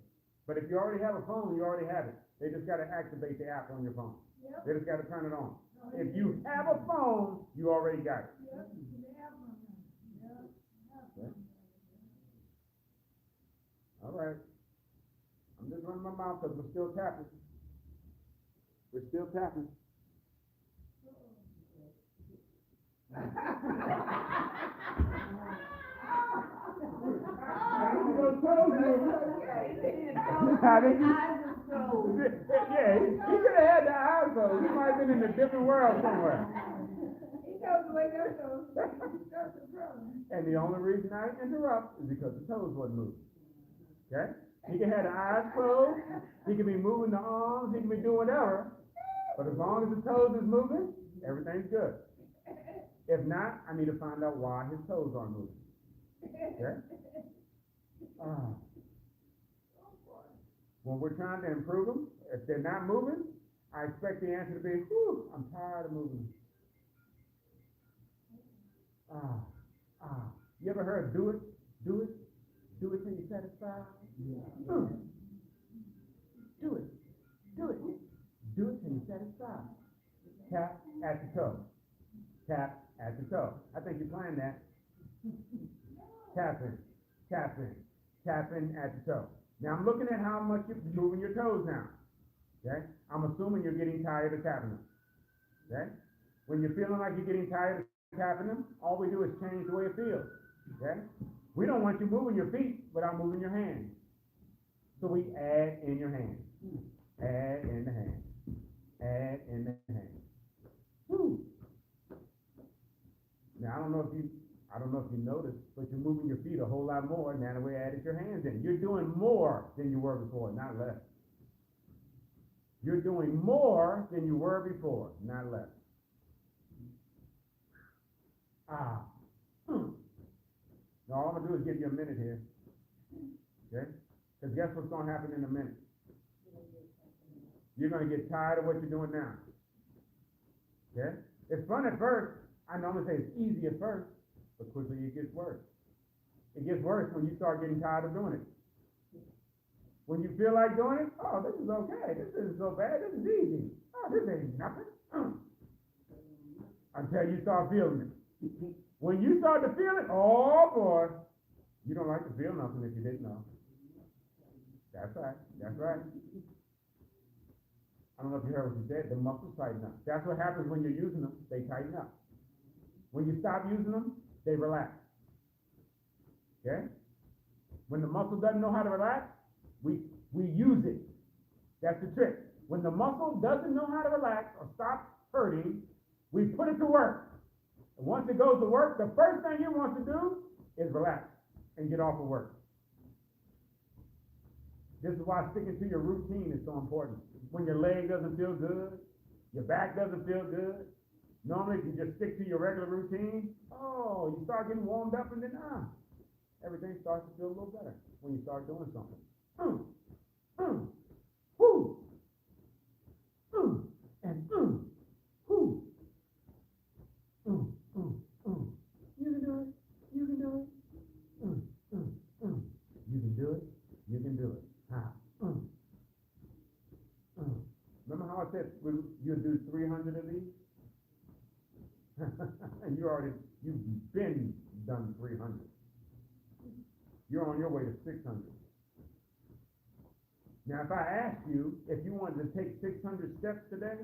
But if you already have a phone, you already have it. They just got to activate the app on your phone. Yep. They just got to turn it on. If you have a phone, you already got it. Yep. Okay. All right. I'm just running my mouth because we're still tapping. We're still tapping. Yeah, he could have had the eyes closed. He might have been in a different world somewhere. And the only reason I interrupt is because the toes wasn't moving. Okay? He can have the eyes closed. He can be moving the arms. He can be doing whatever. But as long as the toes is moving, everything's good. If not, I need to find out why his toes aren't moving. Okay? When we're trying to improve them, if they're not moving, I expect the answer to be, whew, I'm tired of moving. You ever heard do it till you're satisfied? Yeah. Do it till you're satisfied. Tap at the toe. Tap at the toe. I think you're playing that. Tapping at the toe. Now I'm looking at how much you're moving your toes now. Okay? I'm assuming you're getting tired of tapping them. Okay? When you're feeling like you're getting tired of tapping them, all we do is change the way it feels. Okay? We don't want you moving your feet without moving your hands. So we add in your hands. Add in the hands. Add in the hands. Woo. Now I don't know if you noticed, but you're moving your feet a whole lot more now that we added your hands in. You're doing more than you were before, not less. You're doing more than you were before, not less. Now all I'm going to do is give you a minute here. Okay? Because guess what's going to happen in a minute? You're going to get tired of what you're doing now. Okay? It's fun at first. I normally say it's easy at first, but quickly it gets worse. It gets worse when you start getting tired of doing it. When you feel like doing it, oh, this is okay. This isn't so bad. This is easy. Oh, this ain't nothing. Until you start feeling it. When you start to feel it, oh boy, you don't like to feel nothing if you didn't know. That's right, that's right. I don't know if you heard what you said, the muscles tighten up. That's what happens when you're using them, they tighten up. When you stop using them, they relax. Okay? When the muscle doesn't know how to relax, we use it. That's the trick. When the muscle doesn't know how to relax or stop hurting, we put it to work. And once it goes to work, the first thing it wants to do is relax and get off of work. This is why sticking to your routine is so important. When your leg doesn't feel good, your back doesn't feel good, normally if you just stick to your regular routine, oh, you start getting warmed up and then everything starts to feel a little better when you start doing something. Whoo, and whoo. You can do it. You can do it. You can do it. You can do it. Remember how I said you'll do 300 of these? And you've been done 300. You're on your way to 600. Now, if I asked you if you wanted to take 600 steps today,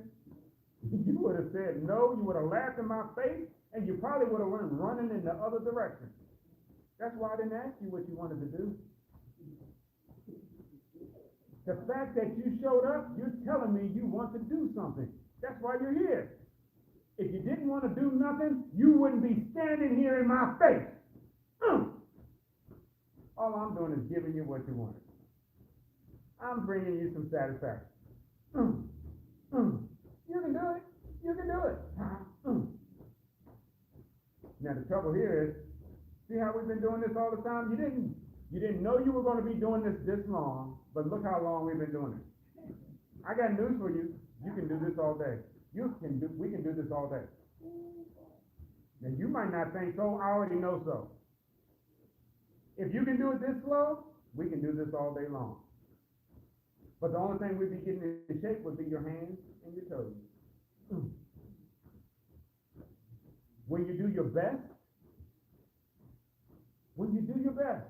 you would have said no, you would have laughed in my face, and you probably would have went running in the other direction. That's why I didn't ask you what you wanted to do. The fact that you showed up, you're telling me you want to do something. That's why you're here. If you didn't want to do nothing, you wouldn't be standing here in my face. All I'm doing is giving you what you wanted. I'm bringing you some satisfaction. You can do it. You can do it. Now the trouble here is, see how we've been doing this all the time? You didn't know you were going to be doing this long, but look how long we've been doing it. I got news for you. You can do this all day. We can do this all day. Now you might not think so. I already know so. If you can do it this slow, we can do this all day long. But the only thing we'd be getting in shape would be your hands and your toes. When you do your best,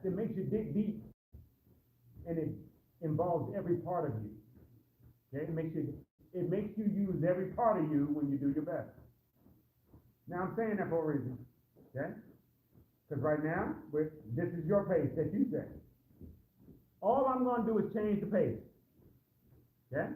it makes you dig deep. And it involves every part of you. Okay? It makes you use every part of you when you do your best. Now I'm saying that for a reason. Okay? Because right now, this is your pace that you set. All I'm going to do is change the pace. Okay?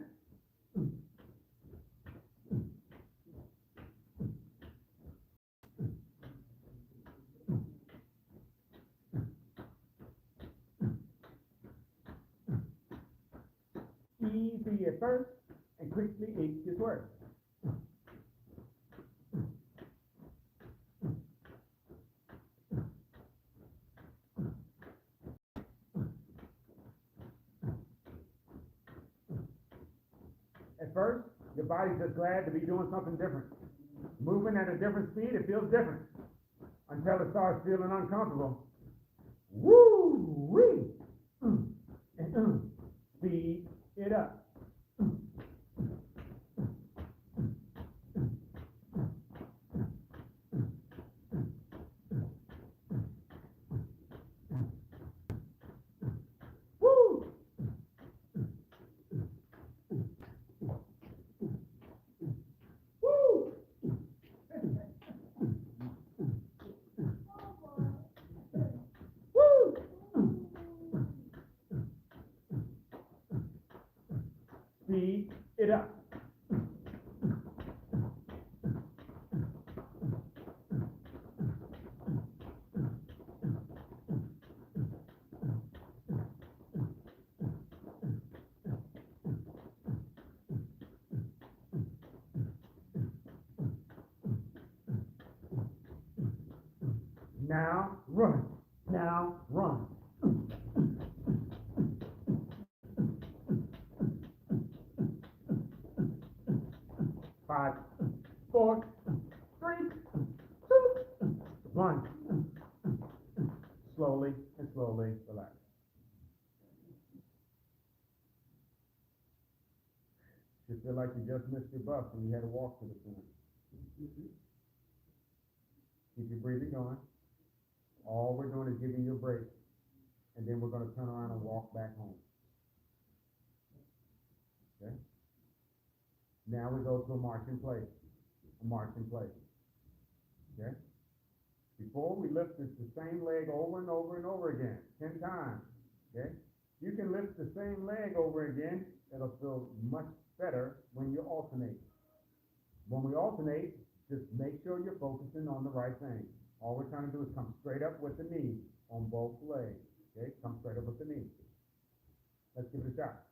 Easy at first, and quickly it gets worse. At first, your body's just glad to be doing something different. Moving at a different speed, it feels different. Until it starts feeling uncomfortable. Woo-wee! And speed it up. Speed it up. Now run. Now run. 5, 4, 3, 2, 1. Slowly and slowly relax. You feel like you just missed your bus and you had to walk to the center. Keep your breathing going. All we're doing is giving you a break, and then we're going to turn around and walk back home. Okay? Now we go to a march in place. A march in place. Okay? Before we lift the same leg over and over and over again, 10 times. Okay? You can lift the same leg over again. It'll feel much better when you alternate. When we alternate, just make sure you're focusing on the right thing. All we're trying to do is come straight up with the knee on both legs. Okay? Come straight up with the knee. Let's give it a shot.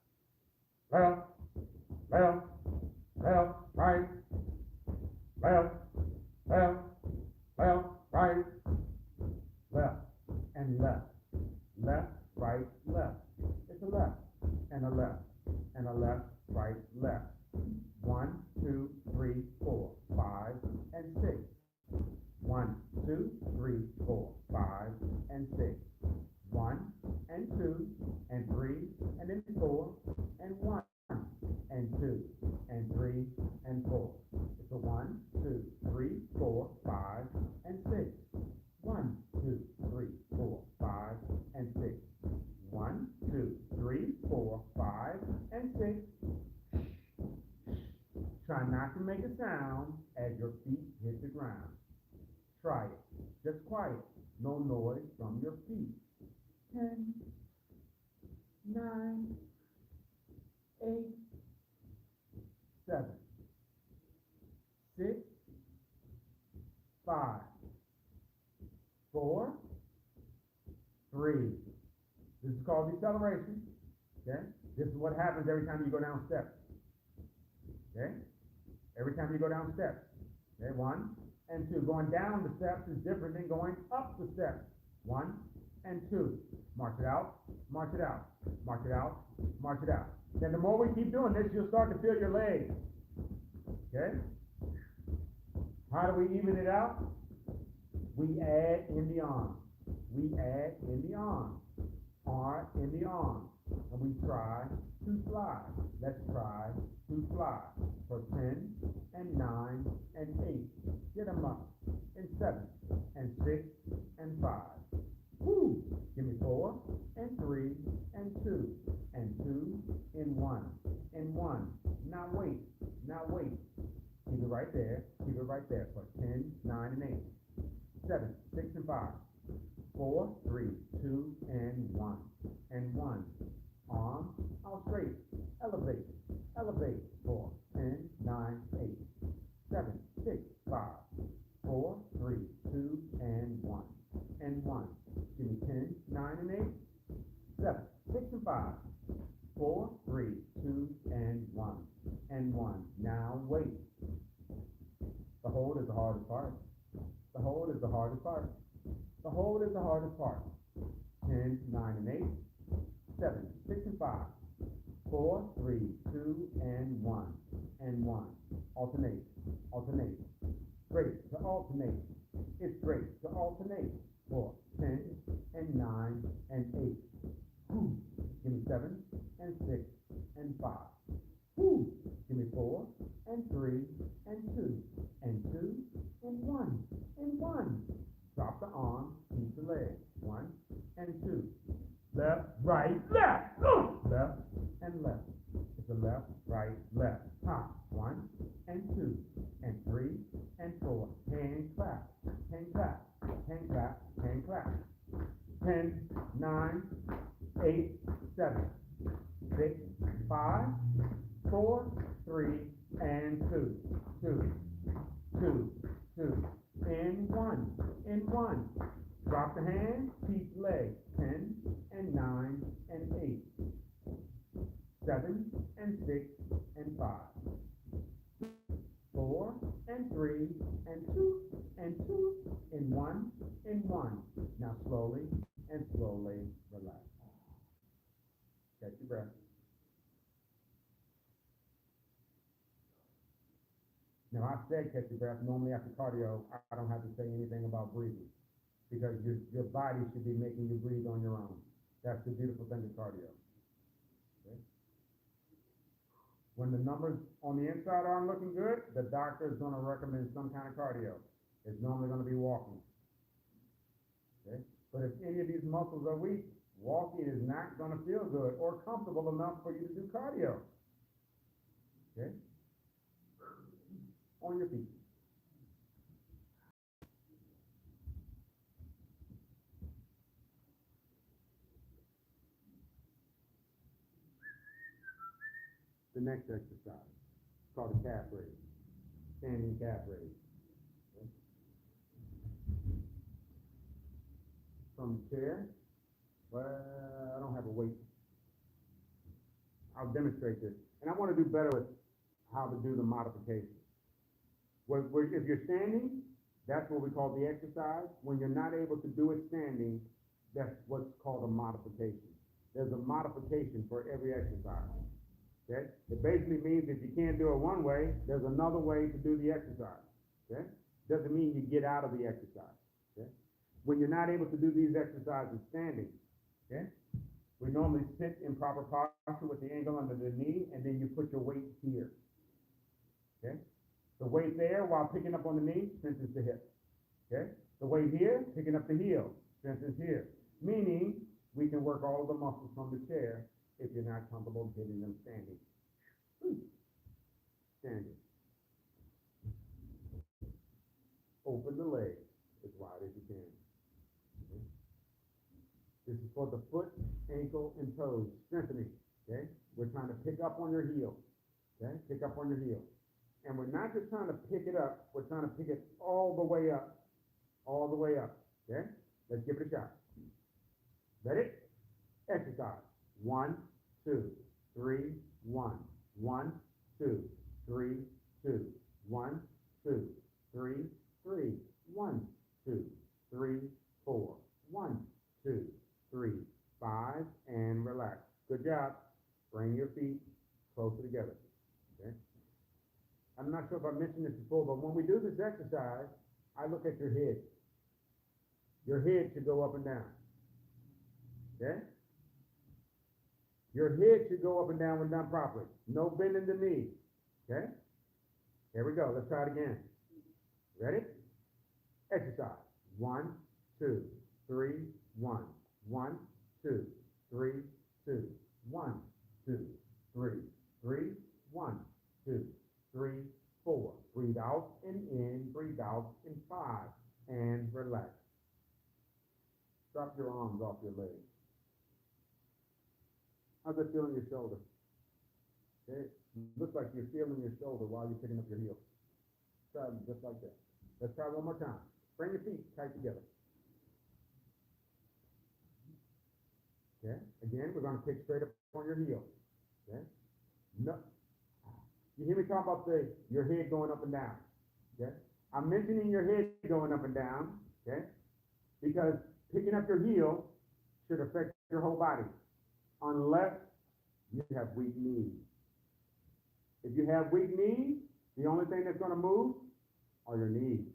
Left, left, left, right, left, left, left, right, left, and left, left, right, left. It's a left, and a left, and a left, right, left. 1, 2, 3, 4, 5, and 6. 1, 2, 3, 4, 5, and 6. 1 and 2 and 3 and then 4 and 1 and 2 and 3 and 4. It's a 1, 2, 3, 4, 5, and 6. 1, 2, 3, 4, 5, and 6. 1, 2, 3, 4, 5, and 6. Try not to make a sound as your feet hit the ground. Try it. Just quiet. No noise from your feet. 10, 9, 8, 7, 6, 5, 4, 3. This is called deceleration. Okay? This is what happens every time you go down steps. Okay? Every time you go down steps. Okay? 1 and 2. Going down the steps is different than going up the steps. 1 and 2. March it out, march it out, march it out, march it out. Then the more we keep doing this, you'll start to feel your legs. Okay? How do we even it out? We add in the arm. We add in the arm. R in the arm. And we try to fly. Let's try to fly. For 10 and 9 and 8. Get them up. And 7 and 6 and 5. Woo! Give me 4 and 3 and 2 and 2 and 1 and 1. Now wait. Now wait. Keep it right there. Keep it right there for 10, 9, and 8. 7, 6, and 5. 4, 3, 2, and 1 and 1. Arm out straight. Elevate. Elevate for 10, 9, 8. 7, 6, 5. 4, 3, 2, and 1 and 1. Give me 10, 9, and 8. 7, 6, and 5. 4, 3, 2, and 1 and 1. Now wait. The hold is the hardest part. The hold is the hardest part. The hold is the hardest part. 10, 9, and 8. 7, 6, and 5. 4, 3, 2, and 1 and 1. Alternate. Alternate. Great to alternate. It's great to alternate. For 10 and 9 and 8. Woo. Give me 7 and 6 and 5. Woo. Give me 4 and 3 and 2 and 2 and 1 and 1. Drop the arm, keep the leg. 1 and 2. Left, right, left. Left and left. It's a left, right, left. Top. 1 and 2 and 3 and 4. Hand clap. Hand clap. Hand clap. Hand clap. 10, 9, 8, 7, 6, 5, 4, 3, and 2. 2, 2, 2. And 1. And 1. Drop the hand, keep leg. 10 and 9 and 8. 7 and 6 and 5. 4 and 3 and 2 and 2 and 1 and 1. Now slowly and slowly relax. Catch your breath. Now I said catch your breath. Normally after cardio, I don't have to say anything about breathing because your body should be making you breathe on your own. That's the beautiful thing of cardio. Okay? When the numbers on the inside aren't looking good, the doctor is going to recommend some kind of cardio. It's normally going to be walking. Okay? But if any of these muscles are weak, walking is not going to feel good or comfortable enough for you to do cardio. Okay? On your feet. The next exercise, called a calf raise, standing calf raise. Okay? From the chair, well, I don't have a weight. I'll demonstrate this. And I want to do better with how to do the modification. If you're standing, that's what we call the exercise. When you're not able to do it standing, that's what's called a modification. There's a modification for every exercise. Okay? It basically means if you can't do it one way, there's another way to do the exercise. Okay? Doesn't mean you get out of the exercise. Okay? When you're not able to do these exercises standing, okay? We normally sit in proper posture with the angle under the knee, and then you put your weight here. Okay? The weight there while picking up on the knee strengthens the hip. Okay? The weight here, picking up the heel, strengthens here. Meaning we can work all of the muscles from the chair if you're not comfortable getting them standing. Standing. Open the legs as wide as you can. Okay? This is for the foot, ankle, and toes, strengthening. Okay? We're trying to pick up on your heel. Okay? Pick up on your heel. And we're not just trying to pick it up, we're trying to pick it all the way up. All the way up. Okay? Let's give it a shot. Ready? Exercise. 1, 2, 3, 1. 1, 2, 3, 2. 1, 2, 3, 3. 1, 2, 3, 4. 1, 2, 3, 5, and relax. Good job. Bring your feet closer together. Okay? I'm not sure if I mentioned this before, but when we do this exercise, I look at your head. Your head should go up and down. Okay? Your head should go up and down when done properly. No bending the knee. Okay? Here we go. Let's try it again. Ready? Exercise. 1, 2, 3, 1. 1, 2, 3, 2. 1, 2, 3, 3. 1, 2, 3, 4. Breathe out and in. Breathe out in 5. And relax. Drop your arms off your legs. How's it feel in your shoulder? Okay. Looks like you're feeling your shoulder while you're picking up your heel. Try it just like that. Let's try one more time. Bring your feet tight together. Okay. Again, we're going to pick straight up on your heel. Okay. No. You hear me talk about your head going up and down. Okay. I'm mentioning your head going up and down. Okay. Because picking up your heel should affect your whole body, unless you have weak knees. If you have weak knees, the only thing that's going to move are your knees.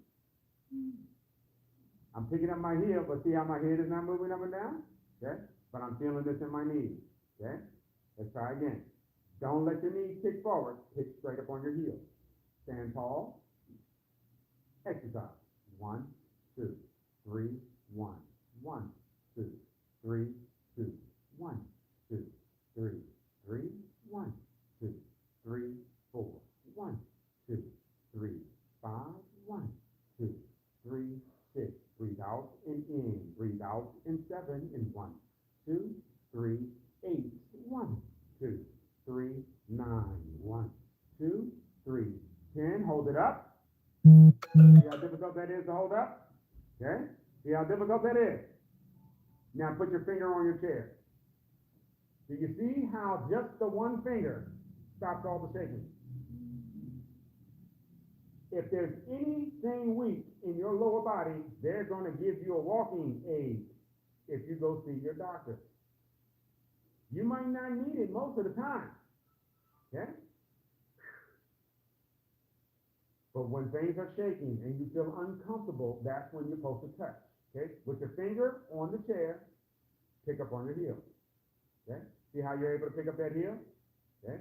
I'm picking up my heel, but see how my head is not moving up and down? Okay? But I'm feeling this in my knees. Okay? Let's try again. Don't let your knees kick forward. Kick straight up on your heel. Stand tall. Exercise. 1, 2, 3, 1. 1, 2, 3, 2. 1, 2, 3, 3. 1, 2, 3, 4. 1, 2, 3, 5. 1, 2, 3, 6. Breathe out and in. Breathe out in 7. In 1, 2, 3, 8. 1, 2, 3, 9. 1, 2, 3, 10. Hold it up. See how difficult that is to hold up? Okay? See how difficult that is? Now put your finger on your chair. Do you see how just the one finger stops all the shaking? If there's anything weak in your lower body, they're going to give you a walking aid if you go see your doctor. You might not need it most of the time. Okay? But when things are shaking and you feel uncomfortable, that's when you're supposed to touch. Okay? With your finger on the chair, pick up on your heel. Okay? See how you're able to pick up that heel? Okay?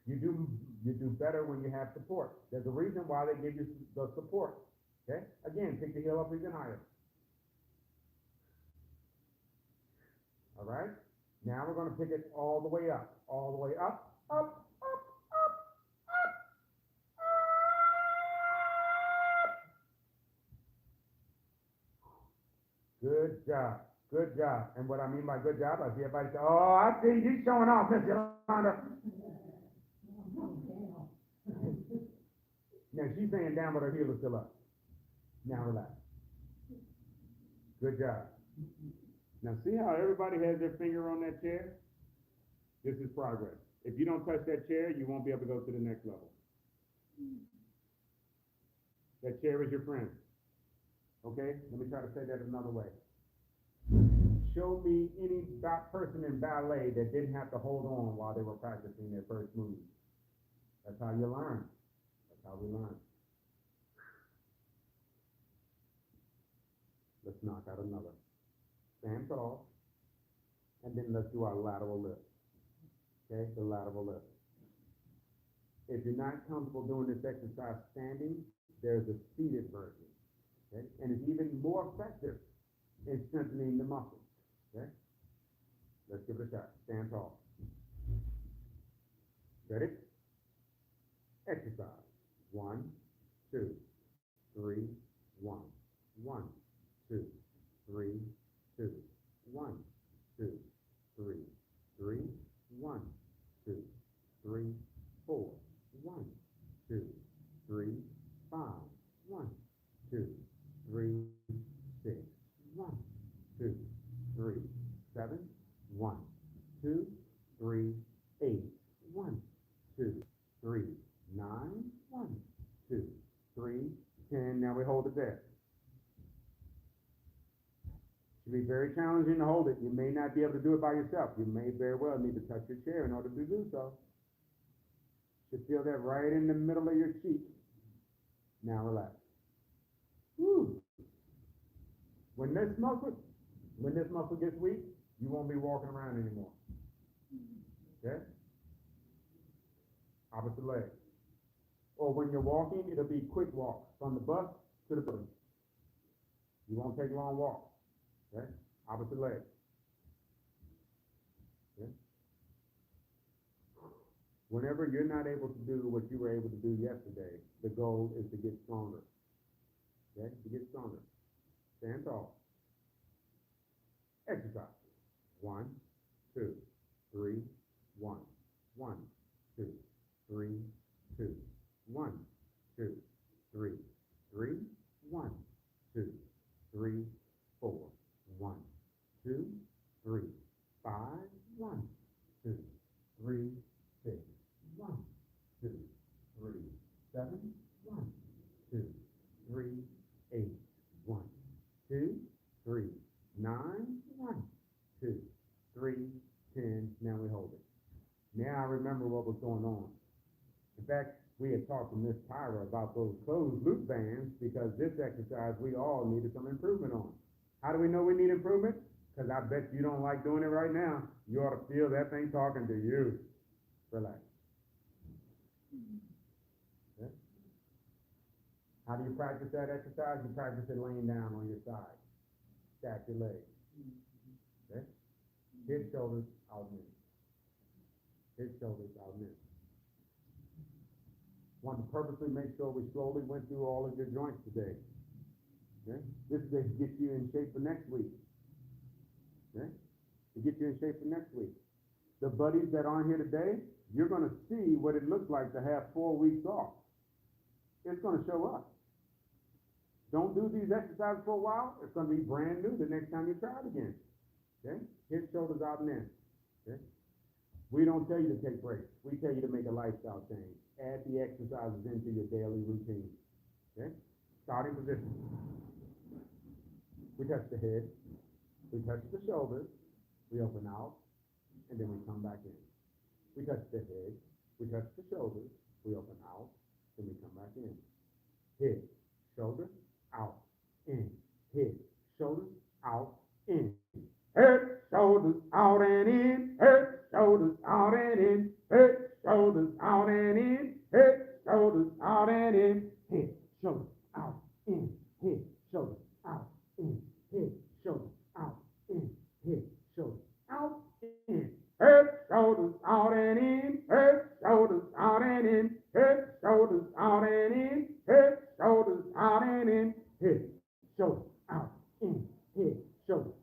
You do better when you have support. There's a reason why they give you the support. Okay? Again, pick the heel up even higher. All right? Now we're going to pick it all the way up. All the way up, up, up, up. job. Good job. And what I mean by good job, I see everybody say, oh, I see you showing off, Miss Yolanda. Now, she's saying down, but her heel is still up. Now relax. Good job. Now, see how everybody has their finger on that chair? This is progress. If you don't touch that chair, you won't be able to go to the next level. That chair is your friend. Okay? Let me try to say that another way. Show me any person in ballet that didn't have to hold on while they were practicing their first move. That's how you learn. That's how we learn. Let's knock out another. Stand tall. And then let's do our lateral lift. Okay, the lateral lift. If you're not comfortable doing this exercise standing, there's a seated version. Okay, and it's even more effective in strengthening the muscles. Okay, let's give it a shot. Stand tall. Ready? Exercise. 1, 2, 3, 1, 1, 2, 3, 2, 1, 2, 3, 3, 1, 2, 3, 4, 1, 2, 3, 5, 1, 2, 3, 6, 1, 2, 3, 7, 1, 2, 3, 8, 1, 2, 3, 9, 1, 2, 3, 10. Now we hold it there. Should be very challenging to hold it. You may not be able to do it by yourself. You may very well need to touch your chair in order to do so. You should feel that right in the middle of your cheek. Now relax. Woo. When this muscle gets weak, you won't be walking around anymore. Okay? Opposite leg. Or when you're walking, it'll be quick walks from the bus to the building. You won't take long walks. Okay? Opposite leg. Okay? Whenever you're not able to do what you were able to do yesterday, the goal is to get stronger. Okay? To get stronger. Stand tall. Exercise. 1, 2, 3, 1, 1, 2, 3, 2, 1, 2, 3, 3, 1, 2, 3, 4, 1, 2, 3, 5, 1, 2, 3, 6, 1, 2, 3, 7, 1, 2, 3, 8, 1, 2, 3, 9, 1, 2, 3, 10. Now we hold it. Now I remember what was going on. In fact, we had talked to Miss Tyra about those closed loop bands because this exercise we all needed some improvement on. How do we know we need improvement? Because I bet you don't like doing it right now. You ought to feel that thing talking to you. Relax. Okay. How do you practice that exercise? You practice it laying down on your side. Stack your legs. Okay? Head, shoulders, out and in. Head, shoulders, out and in. Want to purposely make sure we slowly went through all of your joints today. Okay? This is to get you in shape for next week. Okay? To get you in shape for next week. The buddies that aren't here today, you're going to see what it looks like to have 4 weeks off. It's going to show up. Don't do these exercises for a while. It's going to be brand new the next time you try it again. Okay? Head, shoulders, out and in. Okay? We don't tell you to take breaks. We tell you to make a lifestyle change. Add the exercises into your daily routine. Okay? Starting position. We touch the head. We touch the shoulders. We open out. And then we come back in. We touch the head. We touch the shoulders. We open out. Then we come back in. Head, shoulder, out, in. Head, shoulders, out, in. Head, shoulders, out and in. Head, shoulders, out and in. Head, shoulders, out and in. Head, shoulders, out and in. Head, shoulders, out, in. Head, shoulders, out, in. Head, shoulders, out, in. Head, shoulders, out, in. Head, shoulders, out and in. Head, shoulders, out and in. Head, shoulders, out and in. Head, shoulders, out and in. Head, shoulders, out, in. Head, shoulders,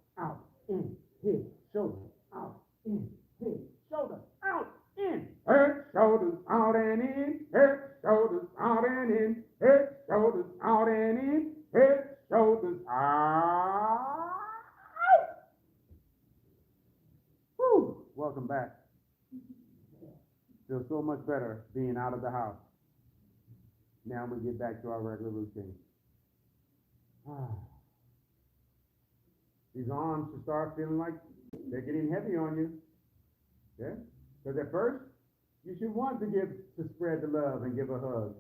Shoulders out, in, head, shoulders out, in. Head, shoulders out and in. Head, shoulders out and in. Head, shoulders out and in. Head, shoulders out. Whew. Welcome back. Feels so much better being out of the house. Now we get back to our regular routine. These arms should start feeling like they're getting heavy on you. Okay? Because at first, you should want to spread the love and give a hug.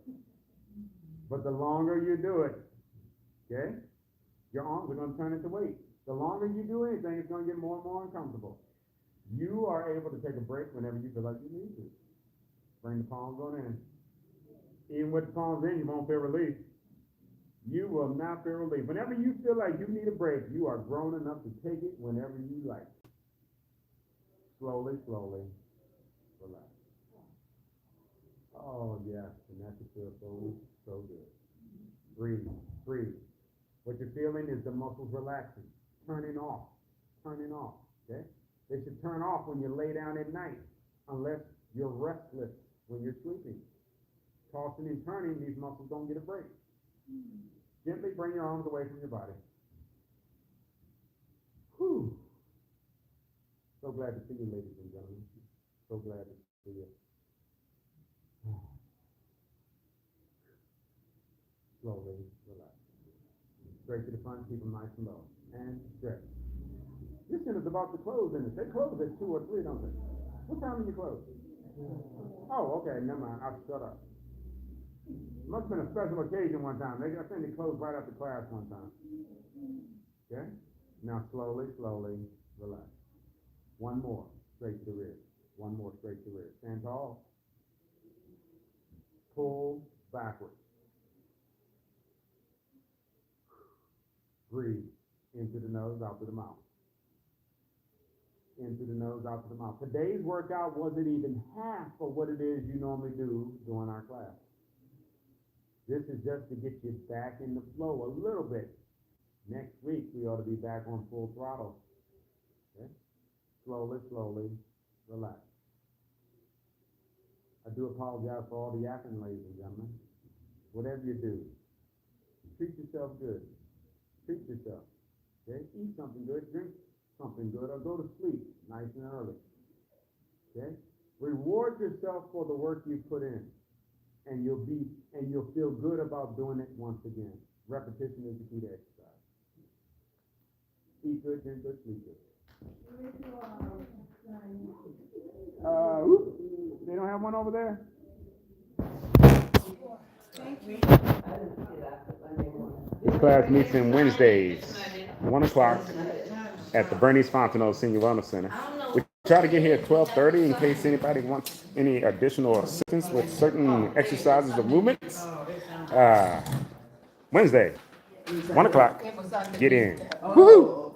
But the longer you do it, okay, your arms are going to turn into weight. The longer you do anything, it's going to get more and more uncomfortable. You are able to take a break whenever you feel like you need to. Bring the palms on in. Even with the palms in, you won't feel relief. You will not feel relief. Whenever you feel like you need a break, you are grown enough to take it whenever you like. Slowly, slowly, relax. Oh, yes, and that feels so good. Breathe, breathe. What you're feeling is the muscles relaxing, turning off, okay? They should turn off when you lay down at night, unless you're restless when you're sleeping. Tossing and turning, these muscles don't get a break. Gently bring your arms away from your body. Whew. So glad to see you, ladies and gentlemen. So glad to see you. Slowly relax. Straight to the front, keep them nice and low. And stretch. This center's about to close, isn't it? They close at 2 or 3, don't they? What time do you close? Oh, okay, never mind. I'll shut up. Must have been a special occasion one time. I think they closed right after class one time. Okay? Now slowly, slowly, relax. One more, straight to the rear. One more, straight to the rear. Stand tall. Pull backwards. Breathe. Into the nose, out to the mouth. Into the nose, out to the mouth. Today's workout wasn't even half of what it is you normally do during our class. This is just to get you back in the flow a little bit. Next week, we ought to be back on full throttle. Okay? Slowly, slowly, relax. I do apologize for all the yapping, ladies and gentlemen. Whatever you do, treat yourself good. Treat yourself. Okay? Eat something good, drink something good, or go to sleep nice and early. Okay? Reward yourself for the work you put in. And you'll feel good about doing it once again. Repetition is the key to exercise. Eat good, drink good, sleep good. They don't have one over there? This class meets in Wednesdays, 1 o'clock at the Bernice Fontenot Senior Wellness Center. We try to get here at 12:30 in case anybody wants any additional assistance with certain exercises or movements. Wednesday, 1 o'clock, get in. Woohoo!